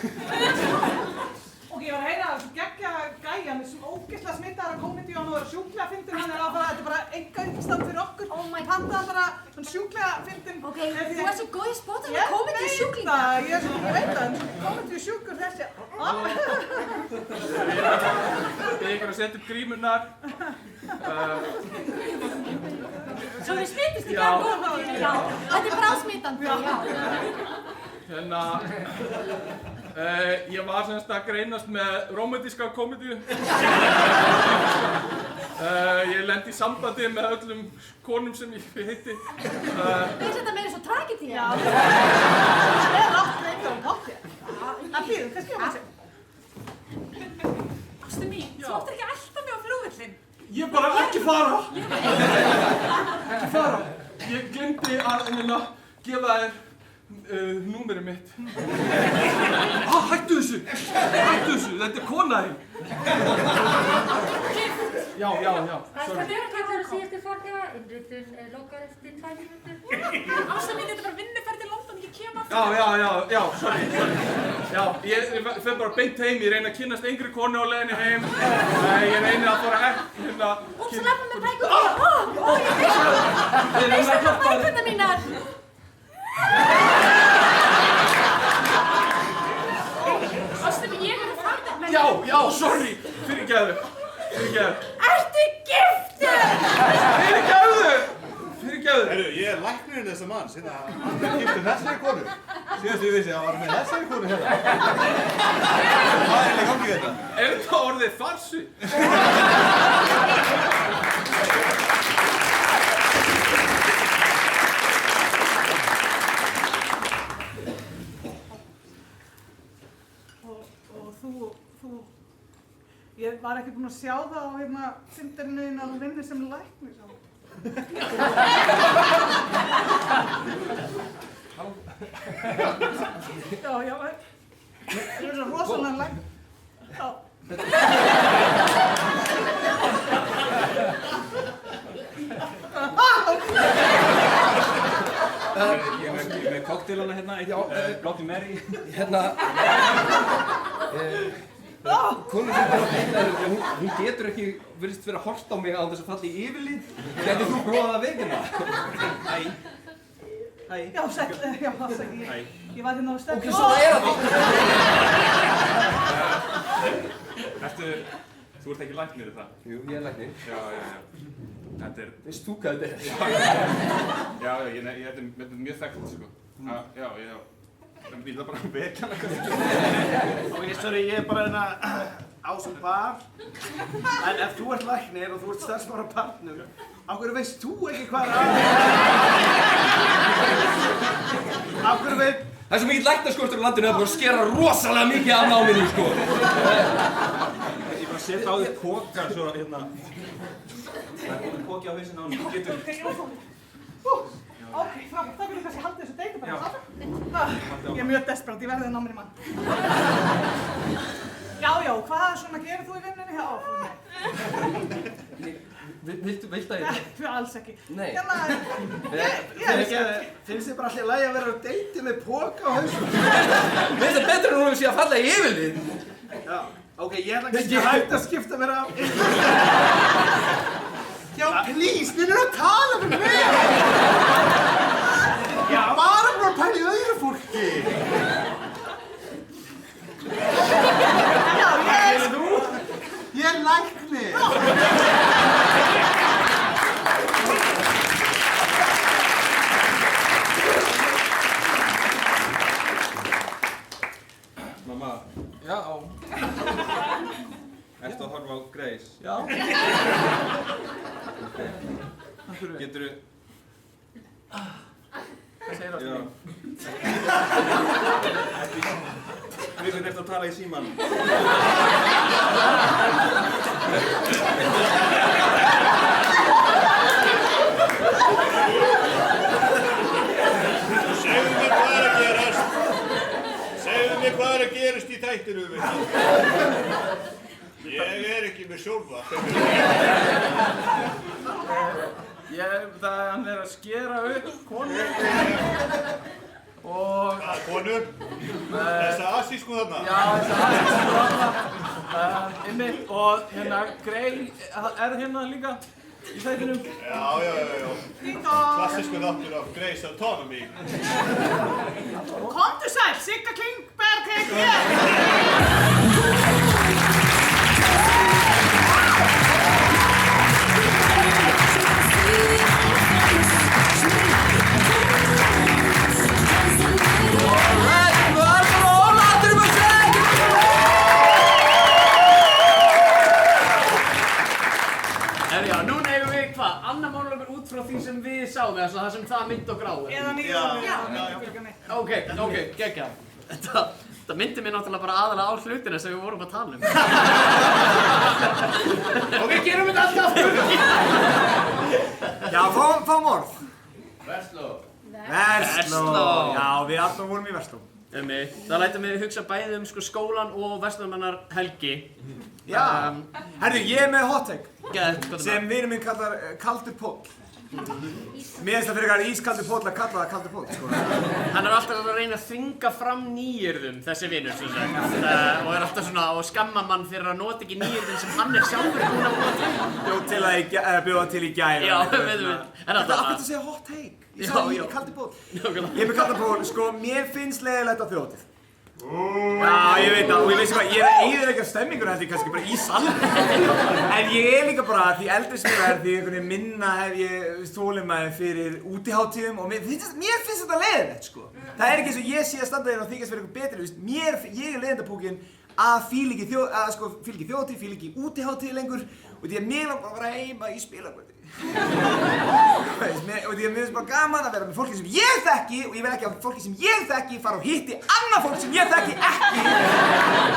Og ég var að heyra þessu geggja gæjan, þessum ógeðslega smitaðara komedi og hann var sjúklega fyndinn, þetta er bara enga uppstand fyrir okkur. Pantaði bara svona sjúklega fyndinn. Ok, þú ert svo góð í spotum með komedi og sjúklinga. Ég veit það, komedi og sjúkur þessi. Ég er að setja upp grímurnar. Svo þið smitist í garð komedi. Já, þetta er bráðsmitandi. Ég var semst að greinast með rómantíska komedíu. Ég lendi í sambandi með öllum konum sem ég hitti. Finnst þetta meira svo tragedía? Já, það er rátt reynda á potti. Það býður, hvað skrifa maður sér? Ástu mín, þú áttir ekki alltaf mig á flugvöllin. Ég bara ekki fara. Ekki fara. Ég glemdi að gefa þér númerið mitt. Hættu þessu! Þetta er kona þín. Já, sorry. Þetta síðustu farþega, innritun lokar eftir 2 mínútur. Ástu mín, þetta er bara vinnuferð til London, ég kem aftur. Já, sorry. Já, ég fer bara beint heim, ég reyni að kynnast engri konu á leiðinni heim. Ég reyni að fara Og svo lappa með bækurna mínar. Ég veist þetta bækurna mínar. Ástu mín, ég er að fara þetta. Já, sorry. Fyrirgefðu. Ertu giftur? Fyrirgefðu. Herru, ég er læknirinn þessa manns, hann er giftur þessari konu. Síðast ég vissi að hann var með þessari konu hérna. Hvað er í gangi þetta? Er þetta orðið farsi? Ég var ekki búinn að sjá það á fundarinu að þú vinnur sem læknir. Já, það er svo rosalega læknir. Já. Ég er með kokteilana hérna, Bloody Mary. Konur sem bara heitlaður, hún getur ekki virðist vera að horta á mig á þess að falla í yfirlið. Gætið þú prófað að veikina? Já, afsakið. Ég var hérna á stefnu. Ok, svo er það. Þú ert ekki læknir, er það? Jú, ég er læknir. Já. Þetta er... Veist þú hvað þetta er? Já, þetta er mjög þekkt, sko. Já. Ég ætla bara að vekja hana. Ok, sorry, ég er bara hérna á sem bar. En ef þú ert læknir og þú ert starfsmaður á barnum, af hverju veist þú ekki hvað er af hverju veit... Það er svo mikið læknaskortur á landinu að það er búin að skera rosalega mikið af náminu, sko. Ég bara setja á þér póka, svo hérna... Það er komið póki á hausinn á hann, þú getur... Ok, frábært, það vilja kannski halda þessu deiti bara saman. Ég er mjög desperát, ég verði að ná mér í mann. Já, hvað svona gerir þú í vinnunni hjá áfram? Viltu að ég þetta? Nei, alls ekki. Nei. Finnst þið bara allir lægi að vera á deiti með póka á hausnum? Veist það betur en hún sé að falla í yfirlið? Já, ok, ég ætla ekki að hægt að skipta mér af. Já, please, við erum að tala með mig! Já, bara að pæla í öðru fólki! Já, ég er læknir! Mamma. Já. Ertu að horfa á Grace? Já. Geturðu... Hvað segir það? Já. Við erum eftir að tala í símann. Segðu mér hvað er að gerast. Segðu mér hvað er að gerast í þættinu. Ég er ekki með sjónvarp. Hann að skera upp konu. Og... Konu? Þessa asísku þarna? Já, þessa asísku þarna. Einmitt, og Grey hérna líka í þættinum. Já. Klassísku þáttur af Grey's Anatomy. Komdu sæl, Sigga Klingberg heiti ég. Annar monologur út frá því sem við sáum, eða það sem það myndi okkur á. Eða Ok, geggjað. Þetta myndi mér náttúrulega bara aðalega á hlutina sem við vorum að tala um. Ok, gerum við þetta alltaf aftur. Já, fáum orð. Versló. Já, við alltaf vorum í Versló. Það lætur mig hugsa bæði skólan og verslunarmannar Helgi. Já. Herðu, ég er með hot take. Sem vinur minn kallar kaldur póll. Mér finnst það frekar ískaldur póll að kalla það kaldur póll, sko. Hann er alltaf að reyna að þvinga fram nýyrðum, þessi vinur, svo sagt. Og er alltaf svona að skamma mann fyrir að nota ekki nýyrðin sem hann er sjálfur búinn að nota. Jó, til að bjóða til í gæra. Já, veitum við. Þetta er akkurat að segja hot take. Ég sagði ég er kaldur póll. Ég er með kaldur póll, sko, mér finnst leiðilegt á þjóðhátíð. Já, ég veit það, og ég veist hvað, ég er að eyðileggja stemminguna held ég kannski bara í salnum. En ég er líka bara, því eldri sem ég er, því einhvern veginn minna hef ég þolinmæði fyrir útihátíðum og mér finnst þetta leiðilegt, sko. Það er ekki eins og ég sé að standa þér og þykjast fyrir eitthvað betri, veist, ég er leiðindapúkinn að fíla ekki þjóðhátíð, fíla ekki útihátíð lengur og því að mér langar að vera heima í spilagötu. Og því að mér finnst bara gaman að vera með fólki sem ég þekki og ég vil ekki að fólki sem ég þekki fara og hitti annað fólk sem ég þekki ekki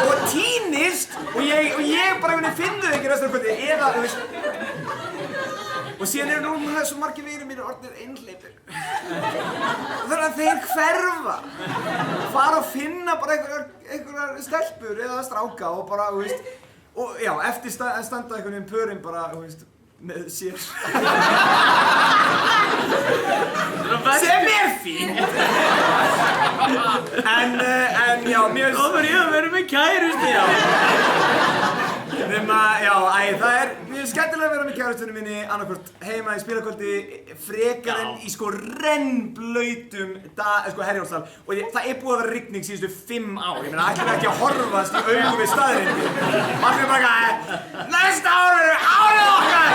og týnist og ég bara finn þau ekki restur af kvöldi eða, þú veist. Og síðan eru núna svo margir vinir mínir orðnir einhleypir. Þannig að þeir hverfa. Fara og finna bara einhverjar stelpur eða stráka og bara, þú veist. Og já, eftir standa einhvern veginn pörin bara, þú veist, með sér. Sem er fínt. En já, mér finnst... Þá verð ég að vera með kærustu, já. Það er mjög skemmtilega að vera með kærustunum minni annarkvort heima í spilakvöldi frekar en í rennblautum Herjólfsdal og það er búið að vera rigning síðustu 5 ár. Ég meina, ætlum ekki að horfast í augu við staðreyndi. Allir bara næsta ár verður árið okkar!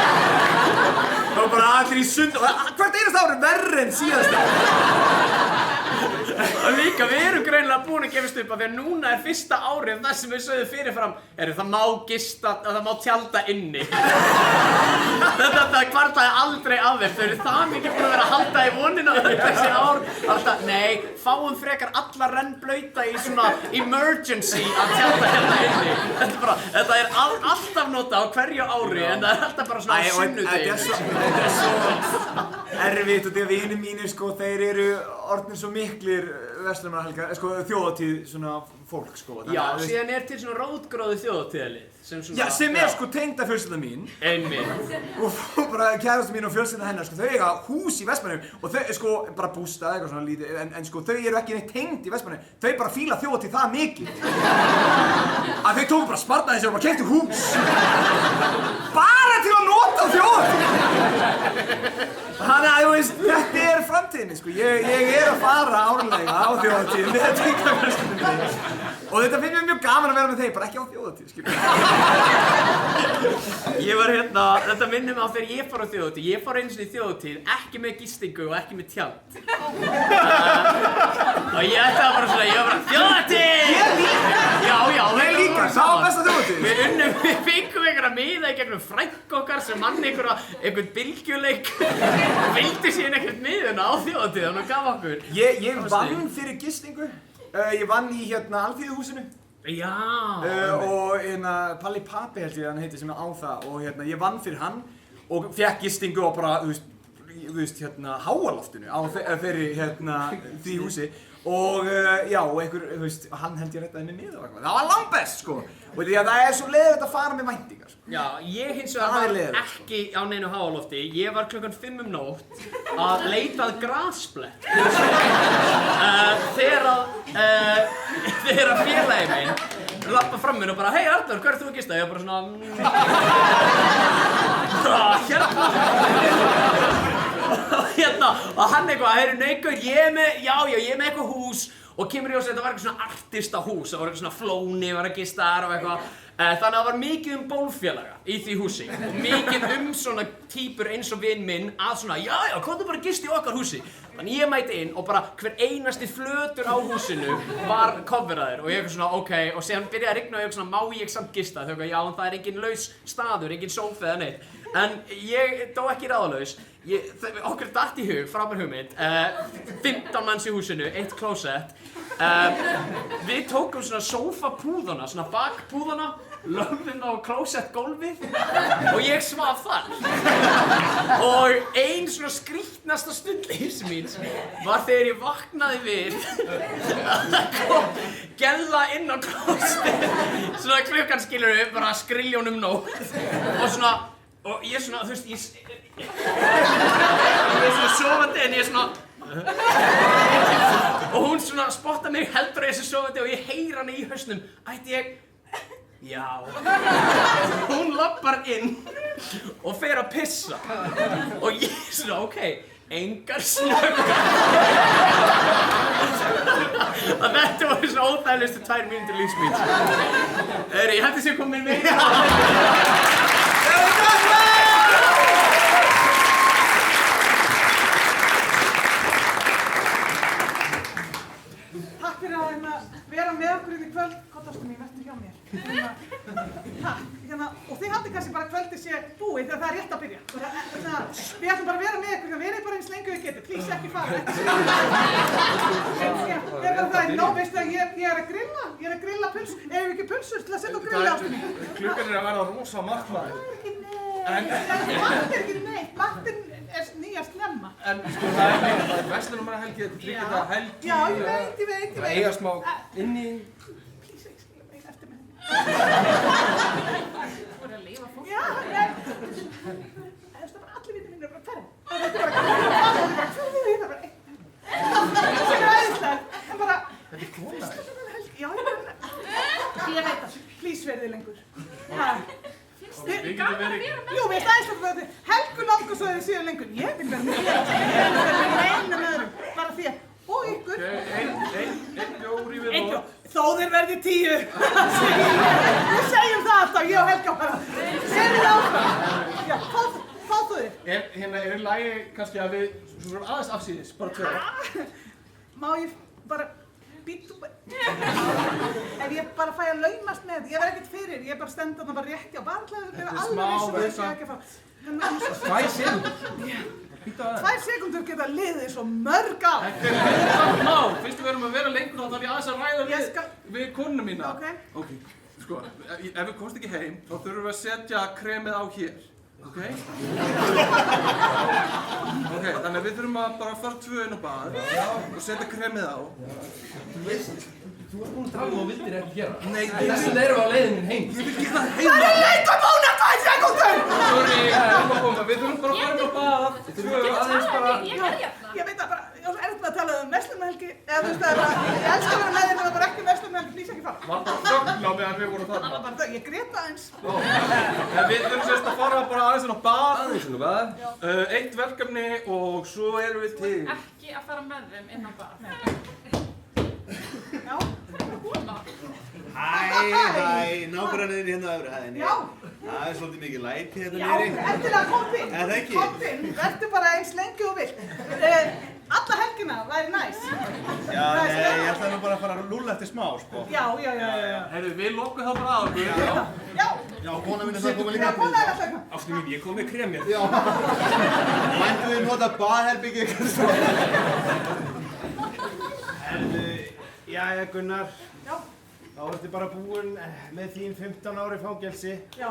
Og bara allir í sund og hvert einasta ár er verri en síðasta. Og líka, við erum greinilega búin að gefast upp að því að núna er fyrsta árið það sem við sögðum fyrirfram það má gista, það má tjalda inni. Þetta kvartaði aldrei af þeim, þau eru það mikið búin að vera að halda í vonina þessi ár. Alltaf, nei, fáum frekar alla rennblauta í svona emergency að tjalda hérna inni. Þetta er alltaf nota á hverju ári en það er alltaf bara svona á sunnudegi. Þetta er svo erfitt og því að vinir mínir, sko, þeir eru orðnir svo miklir verslunarmannahelgar, þjóðhátíð svona fólk, sko. Já, síðan er til svona rótgróðu þjóðhátíðalið. Já, sem er sko tengda fjölskylda mín. Einmitt. Og bara kærasta mín og fjölskylda hennar, sko, þau eiga hús í Vestmannaeyjum og þau, sko, bara bústað eitthvað svona lítið, en sko, þau eru ekki neitt tengd í Vestmannaeyjum. Þau bara fíla þjóðhátíð það mikið. Að þau tóku bara sparnaði sig og bara keyptu hús. Bara til að nota þjóðhátíð. Þannig að, þú veist, þetta er framtíðinni, sko. Ég er að fara árlega á þjóðhátíð með tengda fjölskylda minni. Og þetta finnst mér mjög gaman að vera með þeim, bara ekki á þjóðhátíð, skilur. Ég var þetta minnir mig á þegar ég fór á þjóðhátíð. Ég fór einu sinni í þjóðhátíð, ekki með gistingu og ekki með tjald. Og ég ætlaði bara svona, ég var bara þjóðhátíð! Ég líka! Já, ég líka, það var besta þjóðhátíð. Við fengum einhverja miða í gegnum frænku okkar sem mann einhvern bylgjuleik. Vildi síðan einhvern miðuna á þjóðhátíð, þannig að gaf okkur. Ég vann fyrir gistingu. Ég vann í Alþýðuhúsinu. Já. Og Palli Papi held ég hann heiti sem á það og ég vann fyrir hann og fekk gistingu á bara, þú veist, háaloftinu á því húsi Og já, og einhver, þú veist, hann held ég réttaði mig niður og eitthvað. Það var langbest, sko. Og því að það er svo leiðilegt að fara með væntingar, sko. Já, ég hins vegar var ekki á neinu háalofti. Ég var klukkan 5 nótt að leita að grasblett. Þegar félagi minn lappa fram mér og bara, hei Arnór, hvað ert þú að gista? Ég var bara svona, hérna, og hann eitthvað, heyrðu, nei gaur, ég er með eitthvað hús og kemur í ljós að þetta var eitthvað svona artistahús, það var eitthvað svona Flóni var að gista þar og eitthvað. Þannig að það var mikið bólfélaga í því húsi og mikið svona týpur eins og vinn minn að svona, já, komdu bara að gista í okkar húsi. Þannig ég mæti inn og bara hver einasti flötur á húsinu var coveraður og ég eitthvað svona, ok, og síðan byrjaði að rigna og ég eitthvað svona, má ég samt gista? Þau eitthvað, já, en það er engin laus staður, engin sófi eða neitt. En ég dó ekki ráðalaus. Okkur datt í hug, frábær hugmynd, 15 manns í húsinu, 1 klósett. Við tókum svona sófapúðana, svona bakpúðana, lögðum á klósettgólfið og ég svaf þar. Og ein svona skrítnasta stund lífs míns var þegar ég vaknaði við að það kom gella inn á klósettið, svona klukkan skilurðu, bara skriljónum nótt og svona, og ég svona, þú veist, ég er svona sofandi en ég er svona og hún svona spottar mig heldur að ég sé sofandi og ég heyr hana í hausnum. Ætti ég? Já. Hún lappar inn og fer að pissa og ég svona, ok, engar snöggar. Þetta var svona óþægilegustu 2 mínútur lífs míns. Ég held að sé komin með. Takk fyrir að vera með okkur í kvöld. Kottastu mín, vertu hjá mér. Takk. Og þið haldið kannski bara kvöldið sé búið þegar það er rétt að byrja. Við ætlum bara að vera með ykkur, verið bara eins lengi og við getum. Please, ekki fara. Ég er bara það, veistu að ég er að grilla. Ég er að grilla pulsu. Ef við ekki pulsur til að setja á grilla ástu mín. Klukkan er að verða rosa margt maður. Það er ekki neitt. Vaktin er nýja slemma. En sko það er verslunarmannahelgi, þetta tryggir það helgi. Já, ég veit. Það eiga smá inni. Please, ekki skilja mig eftir með henni. Þú voru að lifa fólk. Já, það er bara allir vinir mínir bara hverjum. Það er bara æðislegt. En bara, verslunarmannahelgi, já, ég veit það. Please verðið lengur. Við getum verið. Jú, við stæðislega fyrir Helgu langar svo að þið séu lengur. Ég vil vera með þér. Ég vil vera með einum öðrum. Bara þér. Og ykkur. Einn bjór í viðbót. Þó þeir verði 10. Við segjum það alltaf, ég og Helga bara. Segjum það áfram. Já, fá þú þér. Er lagi kannski að við svona aðeins afsíðis, bara 2? Má ég bara býttu bara. Ef ég bara fæ að laumast með, ég verð ekkert fyrir, ég bara stend þarna bara rétti á barnlega, það er alveg eins og þess að ekki að fara. 2 sekúndur? 2 sekúndur geta liðið svo mörg ár. Þetta er þetta mál, fyrst við erum að vera lengur þá þarf ég aðeins að ræða við konuna mína. Ok, sko, ef við komst ekki heim, þá þurfum við að setja kremið á hér. Ok, þannig að við þurfum að bara fara 2 inn á bað og setja kremið á. Þú veist, þú varst búinn að tala og vildir ekki gera. Nei, þess vegna erum við á leiðinni heim. Ég vil gera það heima. Það er leikabóna 2 sekúndur! Sorry, leikabóna, við þurfum bara að fara inn á bað. Við þurfum aðeins bara... Ég veit að bara, ég var svo erfitt með að tala verslunarhelgi, eða þú veist það er bara, ég elskar að vera með þér, en það er bara ekki verslunarhelgi, please ekki fara. Var bara þögn á meðan við vorum þarna. Það var bara það, ég grét aðeins. Við þurfum sérst að fara bara aðeins inn á bað. Aðeins inn á bað. 1 verkefni og svo erum við til. Ekki að fara með þeim inn á bað. Já. Hæ, nágranninn hérna á öfru hæðinni. Já. Það er svolítið mikið læti hérna Já, niðri. endilega komdu inn. Er það ekki? Komdu inn, vertu bara eins lengi og vilt. Alla helgina væri næs. Já, nei, ég ætla nú bara að fara að lúlla eftir smá, sko. Já. Heyrðu, við lokum það bara að okkur. Já. Já, kona mín er það komið líka. Já, kona er alltaf eitthvað. Ástin mín, ég kom með kremið. Já. Mæntu þið nota baðherbyggið eitthvað svo. Jæja Gunnar, Já. þá ertu bara búinn með þín 15 ára í fangelsi. Já.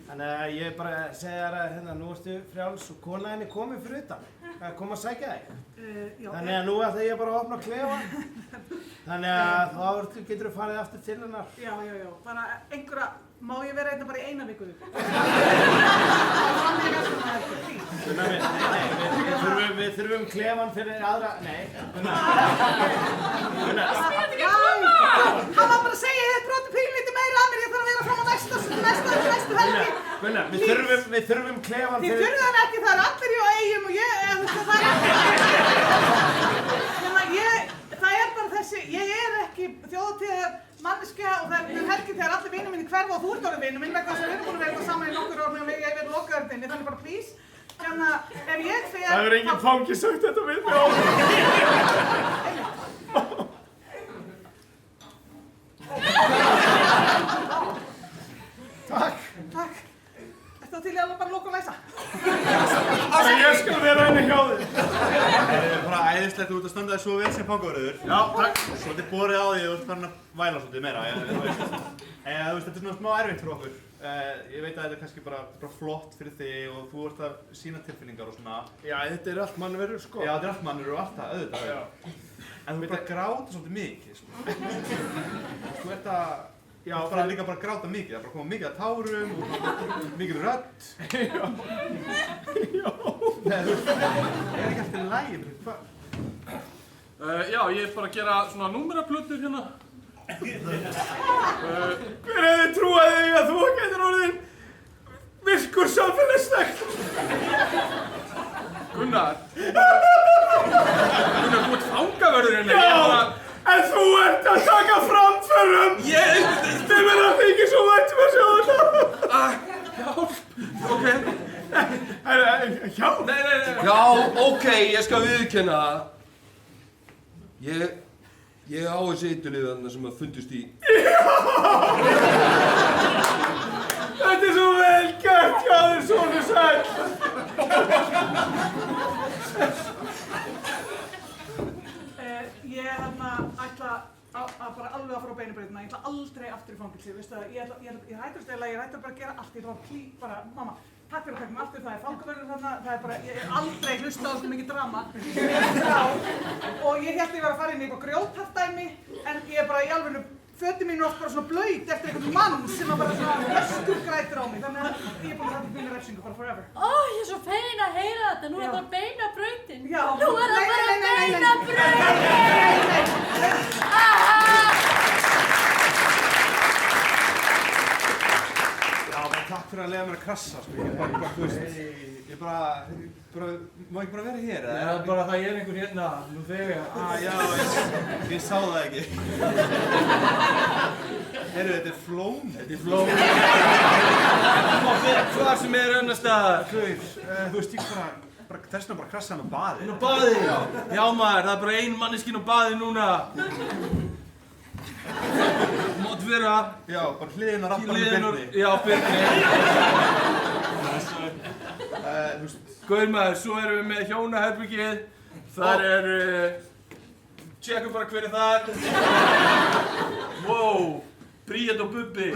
Þannig að ég bara segja þér að nú ertu frjáls og kona henni komin fyrir utan. að koma að sækja þig. Já. Þannig að nú ætla ég bara að opna klefann. Þannig að þá getur þú farið aftur til hennar. Já. Bara einhverja, má ég vera hérna bara í eina viku? Við þurfum klefan fyrir aðra, nei. Hann var bara að segja, ég hef brotið pínlítið meira að mér, ég þarf að vera fram á næstu helgi. Gunnar, við þurfum klefan fyrir... Þið þurfið hann ekki, það allir í Eyjum og það er bara þessi, ég er ekki þjóðhátíðar manneskja og það er helgi þegar allir vinur minni hverfa og þú ert orðið vinur minn vegna þess að við erum búin að vera eitthvað saman í nokkur ár meðan ég verið lokaðurðinni, þannig bara please. Þannig að ef ég fer... Það hefur enginn fangi sagt þetta við mig á. Takk. Ertu til í að bara loka og læsa? Ég skal vera henni hjá þig. Það er bara æðislegt þú ert að standa þig svo vel sem fangavörður. Já, takk. Svolítið borið á því og þú ert farin að væla svolítið meira. Þú veist, þetta er svona smá erfitt fyrir okkur. Ég veit að þetta er kannski bara flott fyrir þig og þú ert að sýna tilfinningar og svona. Já, þetta er allt mannverur, sko. Já, þetta er allt mannverur og allt það, auðvitað. En þú ert að gráta svolítið mikið, sko. Þú ert að... Já, líka bara gráta mikið, það er bara að koma mikið að tárum og mikið rödd. Já. Nei, þú veist, er ekki alltaf lægi, hvað? Já, ég er bara að gera svona númeraplötur hérna. Hver hefði trúað þig að þú getur orðin virkur samfélagsþegn? Gunnar, þú ert fangavörður hérna. Já, en þú ert að taka framförum. Þeim er það ekki svo vænt að sjá þetta. Hjálp, ok. Hjálp? Nei. Já, ok, ég skal viðurkenna það. Ég á þessi eiturlyf þarna sem að fundust í... Þetta er svo vel gert hjá þér, sonur sæll. Ég ætla bara alveg að fara á beinubrautina, ég ætla aldrei aftur í fangilsi, veistu það, ég hættur bara að gera allt, ég bara, mamma, takk fyrir að taka mig aftur, það er fangavörður þarna, það er bara, ég hef aldrei hlustað á svona mikið drama, og ég held að ég var að fara inn í eitthvað grjóthaftdæmi, en ég er bara í alveg, fötin mín er oft bara svona blöyt eftir einhvern mann sem að bara svona öskurgrætir á mig, þannig að ég er búin að hafa mínu refsingu bara forever. Ó, ég er svo fegin að heyra þetta, nú er það bara beinabrautin. Já. Nú er það bara beinabrautin. Já, bara takk fyrir að leiða mér að krassa, sko. Ég bara, þú veist, má ekki bara vera hér, eða? Það er bara það ég er einhver hérna, nú þegar. Já, ég sá það ekki. Heyrðu, þetta er flóm. Þetta er flóm. Hvað sem er önnur staðar. Þú veist, ég þess vegna bara krassa hann á baði. Inn á baði? Já maður, það er bara ein manneskinn á baði núna. Mátt vera. Já, bara hliðin á rapparanum Birni. Já, Birni. Góður maður, svo erum við með hjónaherbyggið. Þar er... Tjekkum bara hver er þar. Wow, Bríet og Bubbi.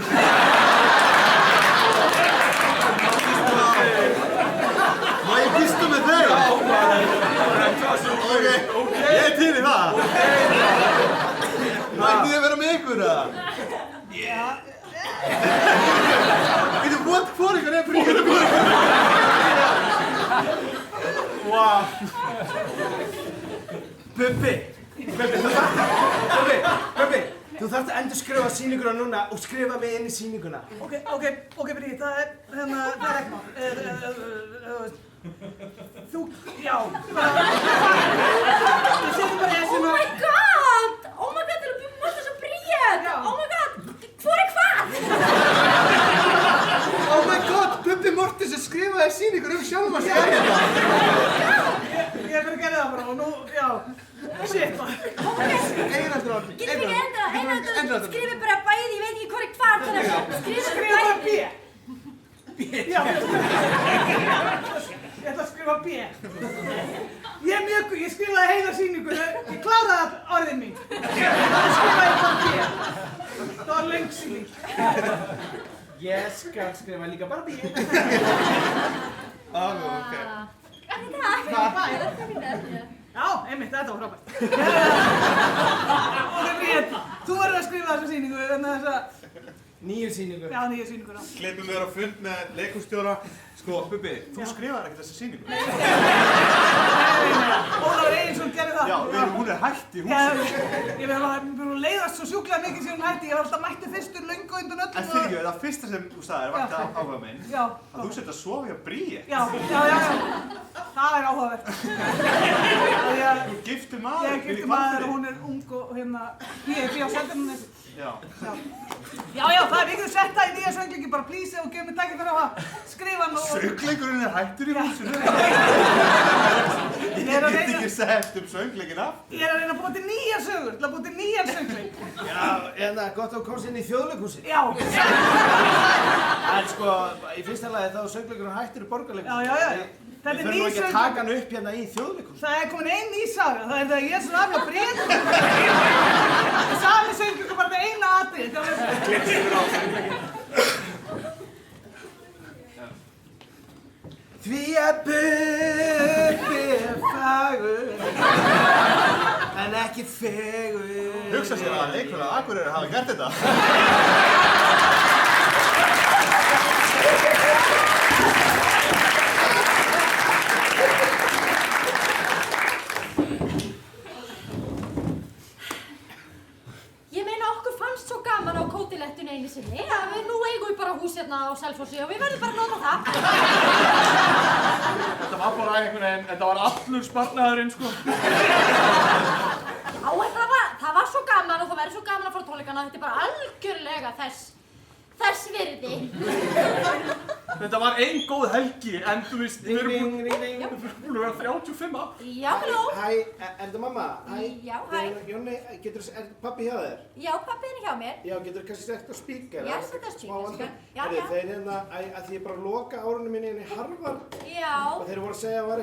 Má ég gista með þeim? Já, maður. Ok, ég er til í það. Mætti ég vera með ykkur, eða? Já. Veitu, hvor ykkur er Bríet og Bubbi? Wow. Bubbi, þú þarft að endurskrifa sýninguna núna og skrifa mig inn í sýninguna. Ok, Bríet, það er ekki mál. Þú, já, bara... Þú setur bara þessi Oh my god, það er að búið þessu Bríet. Oh my god, hvor er hvað? Oh my god, Bubbi Mortensen skrifaði sýningur sjálfa sig. Ég er fyrir að gera það bara og nú, já, shit maður. Einardur orð. Getum við ekki einardur, skrifið bara bæði, ég veit ekki hvor er hvað, þannig að skrifið bara B. Já, ég ætla að skrifa B. Ég skrifaði heila sýningu, ég kláraði orðin mín. Það skrifaði bara B. Það var löng sýning. Ég skal skrifa líka bara B. Ok. Já, einmitt, þetta var frábært. Ok, Bríett, þú verður að skrifa þessa sýningu, þessa... Nýju sýningu. Já, nýju sýningu, já. Klippum við á fund með leikússtjóra. Sko, Bubbi, þú skrifaðir ekkert þessa sýningu. Nei. Ólafur Eginsson gerði það. Já, hún hætt í húsinu. Já, ég verður að leiðast svo sjúklega mikið síðan hún hætti. Ég var alltaf mætti fyrstur löngu undan öllum. En fyrirgefðu, það fyrsta sem þú sagðir vakti áhuga minn. Já. Að þú setja að sofa hjá Bríett. Já. Það áhugavert. Þú giftur maður. Ég giftur maður og hún ung og ég á Seltjarnarnesi. Já, það vikið setta í nýja söngleiki, bara please ef þú gefur mig tækifæri á að skrifa hann og... Söngleikurinn hættur í húsinu. Ég get ekki sett söngleikin af. Ég að reyna að búa til nýja sögur, til að búa til nýjan söngleik. Já, gott að komast inn í Þjóðleikhúsið. Já. En sko, í fyrsta lagi þá söngleikurinn hættur í Borgarleikhúsið. Já. Þetta Við þurfum ekki að taka hann upp hérna í Þjóðleikhúsið. Það komin ein ný saga, það það ég sem af hjá Bríett. Sami söngleikur, bara þetta eina atrið. Því að Bubbi fagur, en ekki fegur. Hugsa sér að leikfélag Akureyri hafi gert þetta. Ég meina okkur fannst svo gaman á Kótilettunni einu sinni að við nú eigum bara hús hérna á Selfossi og við verðum bara að nota það. Þetta var bara einhvern veginn, þetta var allur sparnaðurinn sko. Já, en það var svo gaman og það verður svo gaman að fara á tónleikana. Þetta er bara algjörlega þess virði. Þetta var ein góð helgi, en þú veist, við erum búin að vera 35 ár. Já, halló. Hæ, er þetta mamma? Hæ. Já, hæ. Jónni, er pabbi hjá þér? Já, pabbi er hjá mér. Já, getur kannski sett á spíkar? Já, sett á spíkar. Já. Þeir að því ég bara loka árunum minni inn í Harvard. Já. Og þeir voru að segja að það var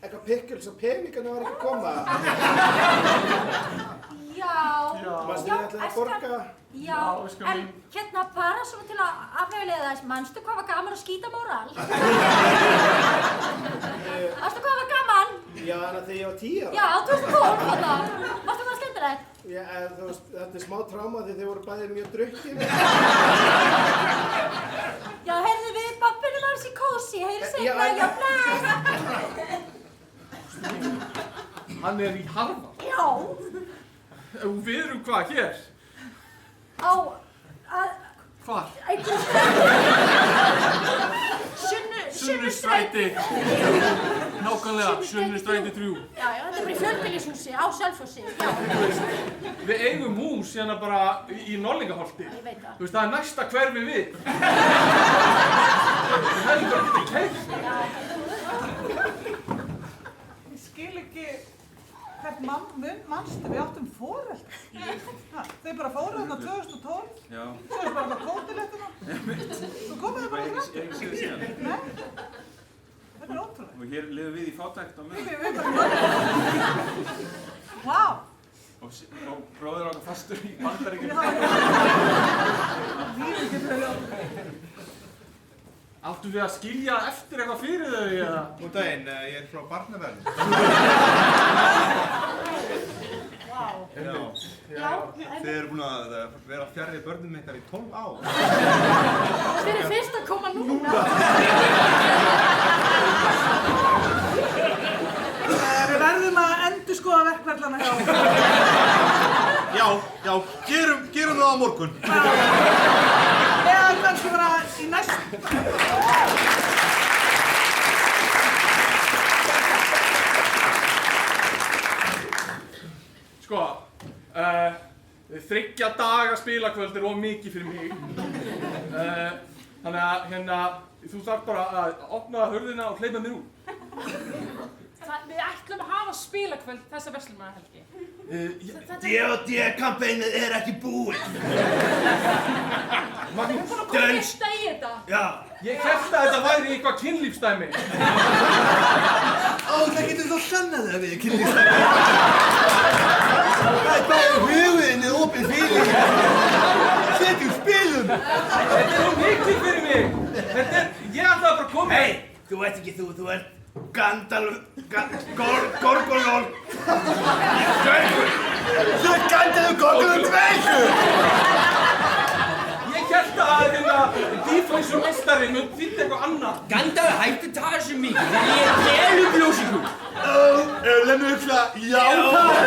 eitthvað pickles og peningarnir var ekki að koma. Já. Manstu þið ætlaði að borga? Já, en hérna bara svona til að afheflega þess, manstu hvað var gaman að skýta móral? Manstu hvað var gaman? Já, en þegar ég var 10 ára. Já, 2012 þarna. Manstu hvað skemmtilegt? Já, þú veist, þetta er smá tráma því þið voru bæðið mjög drukkin. Já, heyrðu við pappinu manns í kósi, heyrðu seinna, já, bless. Hann er í Harvard. Já. Og við erum hvað hér? Hvar? Sunnustræti. Nákvæmlega, Sunnustræti 3. Já, þetta er bara í fjölbýlishúsi á Selfossi, já. Við eigum hús hérna bara í Norlingaholti. Ég veit það. Þú veist, það er næsta hverfi við. Það er bara ekki keitt. Ég skil ekki hvert mannstu við áttum foreldra. Þau bara fóru þarna 2012. Já. Svo er bara Kótilettuna. Þú komið það bara Ég hef ekki séð síðan. Nei. Þetta er ótrúlega. Og hér lifum við í fátækt á meðan. Vá. Og bróðir okkar fastur í Bandaríkjunum. Lífið getur vel átt. Áttu við að skilja eftir eitthvað fyrir þau eða? Góðan daginn, ég er frá barnavernd. Já. Þið eru búin að vera fjarri börnum ykkar í 12 ár. Þið eru fyrst að koma núna. Við verðum að endurskoða verkferlana hjá okkur. Já, gerum það á morgun. Eða kannski bara í næst. Sko, 3 daga spilakvöld er of mikið fyrir mig. Þannig að hérna, þú þarf bara að opna hurðina og hleypa mér út. Við ætlum að hafa spilakvöld þessa verslunarhelgi. D&D-kampænið er ekki búið. Við erum búin að koma fyrsta í þetta. Já. Ég hélt að þetta væri eitthvað kynlífsdæmi. Það getur þá sannað það við kynlífsdæmi. Það er bara hugðinni opið fyrir. Setjum spilum. Þetta er of mikið fyrir mig. Ég ætla bara að koma. Hey, þú ert ekki þú ert Gandalf, Gorgolol, dvergur. Þú ert Gandalf, Gorgolol, dvergur. Ég hélt að Deflation meistari mun þýtt eitthvað annað. Gandalf, hættu tala svo mikið, þegar ég er pelubljósingur. Leið mér hugsa, já takk.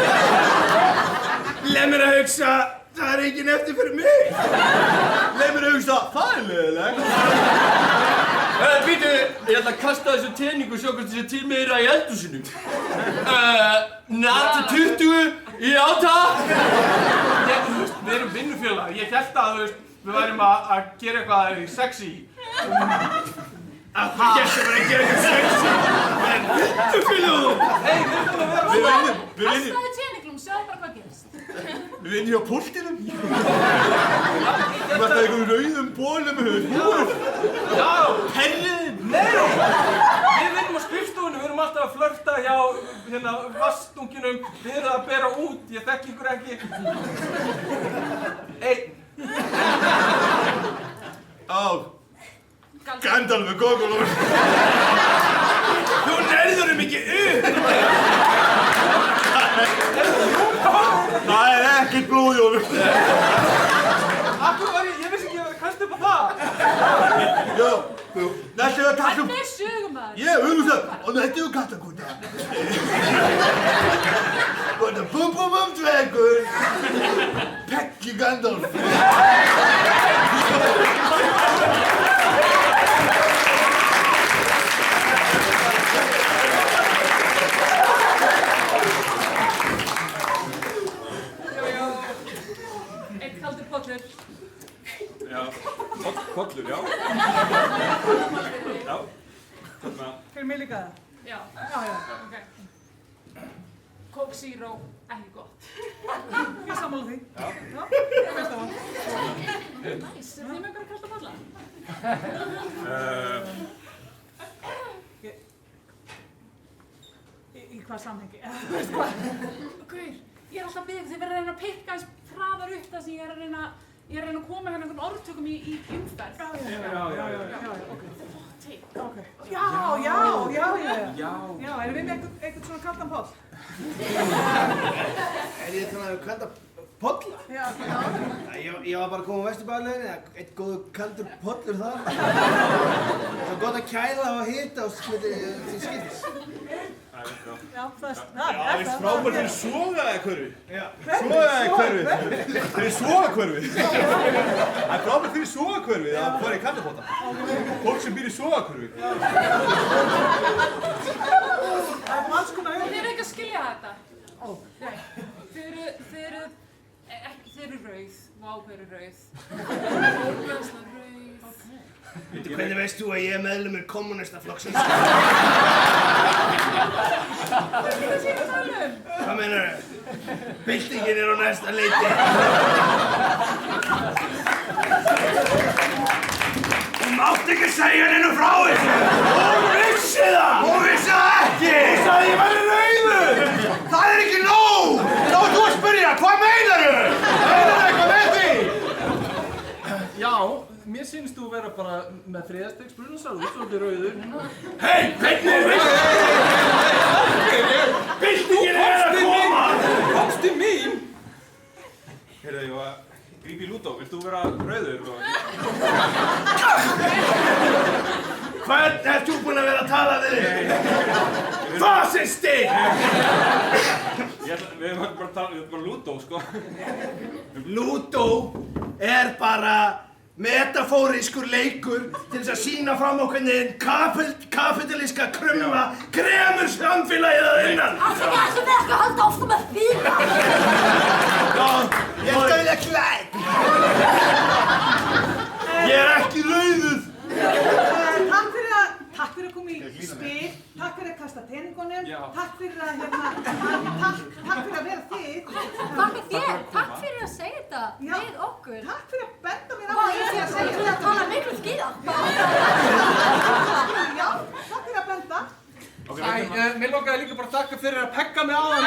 Leið mér að hugsa, það er enginn eftir fyrir mig. Leið mér að hugsa, það er leiðilegt. Býtu, ég ætla að kasta þessu teningu og sjá hvort þessi til meira í eldhúsinu. Nati 20, já takk. Við erum vinnufélag. Ég hélt að við værum að gera eitthvað sexy. Þú gæti bara að gera eitthvað sexy. En vinnufélag! Hey, við erum að vera svona. Kastaðu teninglum, sjáðu bara hvað gerist. Við vinnum á púltinum. Þú ert að einhverjum rauðum bólum með húr. Já, Herriðin. nei! Við vinnum á skrifstofunum, við erum alltaf að flörta hjá vastunginum. Við erum að bera út, ég þekki ykkur ekki. Einn. Gandalf, Gorgolol. Þú nærður ekki upp! Það er ekkert blóð í honum. Akkur var ég vissi ekki að vera kast upp á það. Já, næstu að kasta upp. Hvernig er sögumæður? Ég auðvitað, og næstu að kasta kúta. Og þetta bum dvergur. Pekki Gandalf. Einn kaldur pollur. Já, pollur, já. Já, þarna. Fyrir mig líka það? Já. Ok. Coke Zero, ekki gott. Ég sammála því. Já. Besta val. Næs, er þið með bara kalda bolla? Í hvað samhengi? Veistu hvað? Gaur, ég er alltaf að biðja þið verið að reyna að pikka eins hraðar upp þar sem ég er að reyna að koma hérna einhvern orðtökum í umferð. Já, ok. Ok. Já, erum við með eitthvað svona kaldan poll? Er ég talað um kalda polla? Já. Ég var bara að koma á Vesturbæjarlauginni, eitt góður kaldur pollur þar. Það var gott að kæla og hita og smiti því skiptis. Já, það er Það er frábært fyrir sogaðakörfi. Sogaðakörfi. Fyrir sogakörfi. Það er frábært fyrir sogakörfi að fara í kallapota. Fólk sem býr í sogakörfi. Það er alls konar Þið eru ekki að skilja þetta. Nei, þið eru rauð. Vá, hver er rauð? Ógeðslega rauð. Hvernig veist þú að ég er meðlumur kommunistaflokksins? Hvað sé ég að tala um? Hvað meinarðu? Byltingin er á næsta leiti. Þú mátt ekki segja henni frá þessu! Hún vissi það! Hún vissi það ekki! Hún sagði ég væri rauður! Það er ekki nóg! Þá ert þú að spyrja, hvað meinarðu? Meinarðu eitthvað með því? Já, mér sýnist þú vera bara með friðastegs brunasár, svolítið rauður. Hei, hvernig veistu? Byltingin er að koma! Komstu mín! Heyrðu, ég var að grípa í Lúdó. Vilt þú vera rauður? Hvern ert þú búinn að vera að tala við þig? Fasisti! Við erum bara að tala um Lúdó, sko. Lúdó er bara metafórískur leikur til þess að sýna fram á hvernig kapitalíska krumma kremur samfélagið að innan. Allt ekki að halda ofta með því. Ég skal vilja klæk. Ég er ekki rauður. Takk fyrir að koma í spil, takk fyrir að kasta teningunum, takk fyrir að takk fyrir að vera þið. Takk þér, takk fyrir að segja þetta við okkur. Takk fyrir að benda mér á Vá, ég sé að segja þetta að tala miklu skýrar. Já, takk fyrir að benda. Mér langaði líka bara að þakka fyrir að pegga mig áðan.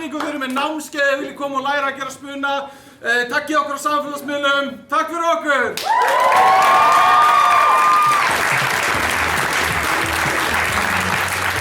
kynningu, við erum með námskeið, viljið koma og læra að gera spuna. Takkið okkur á samfélagsmiðlum. Takk fyrir okkur!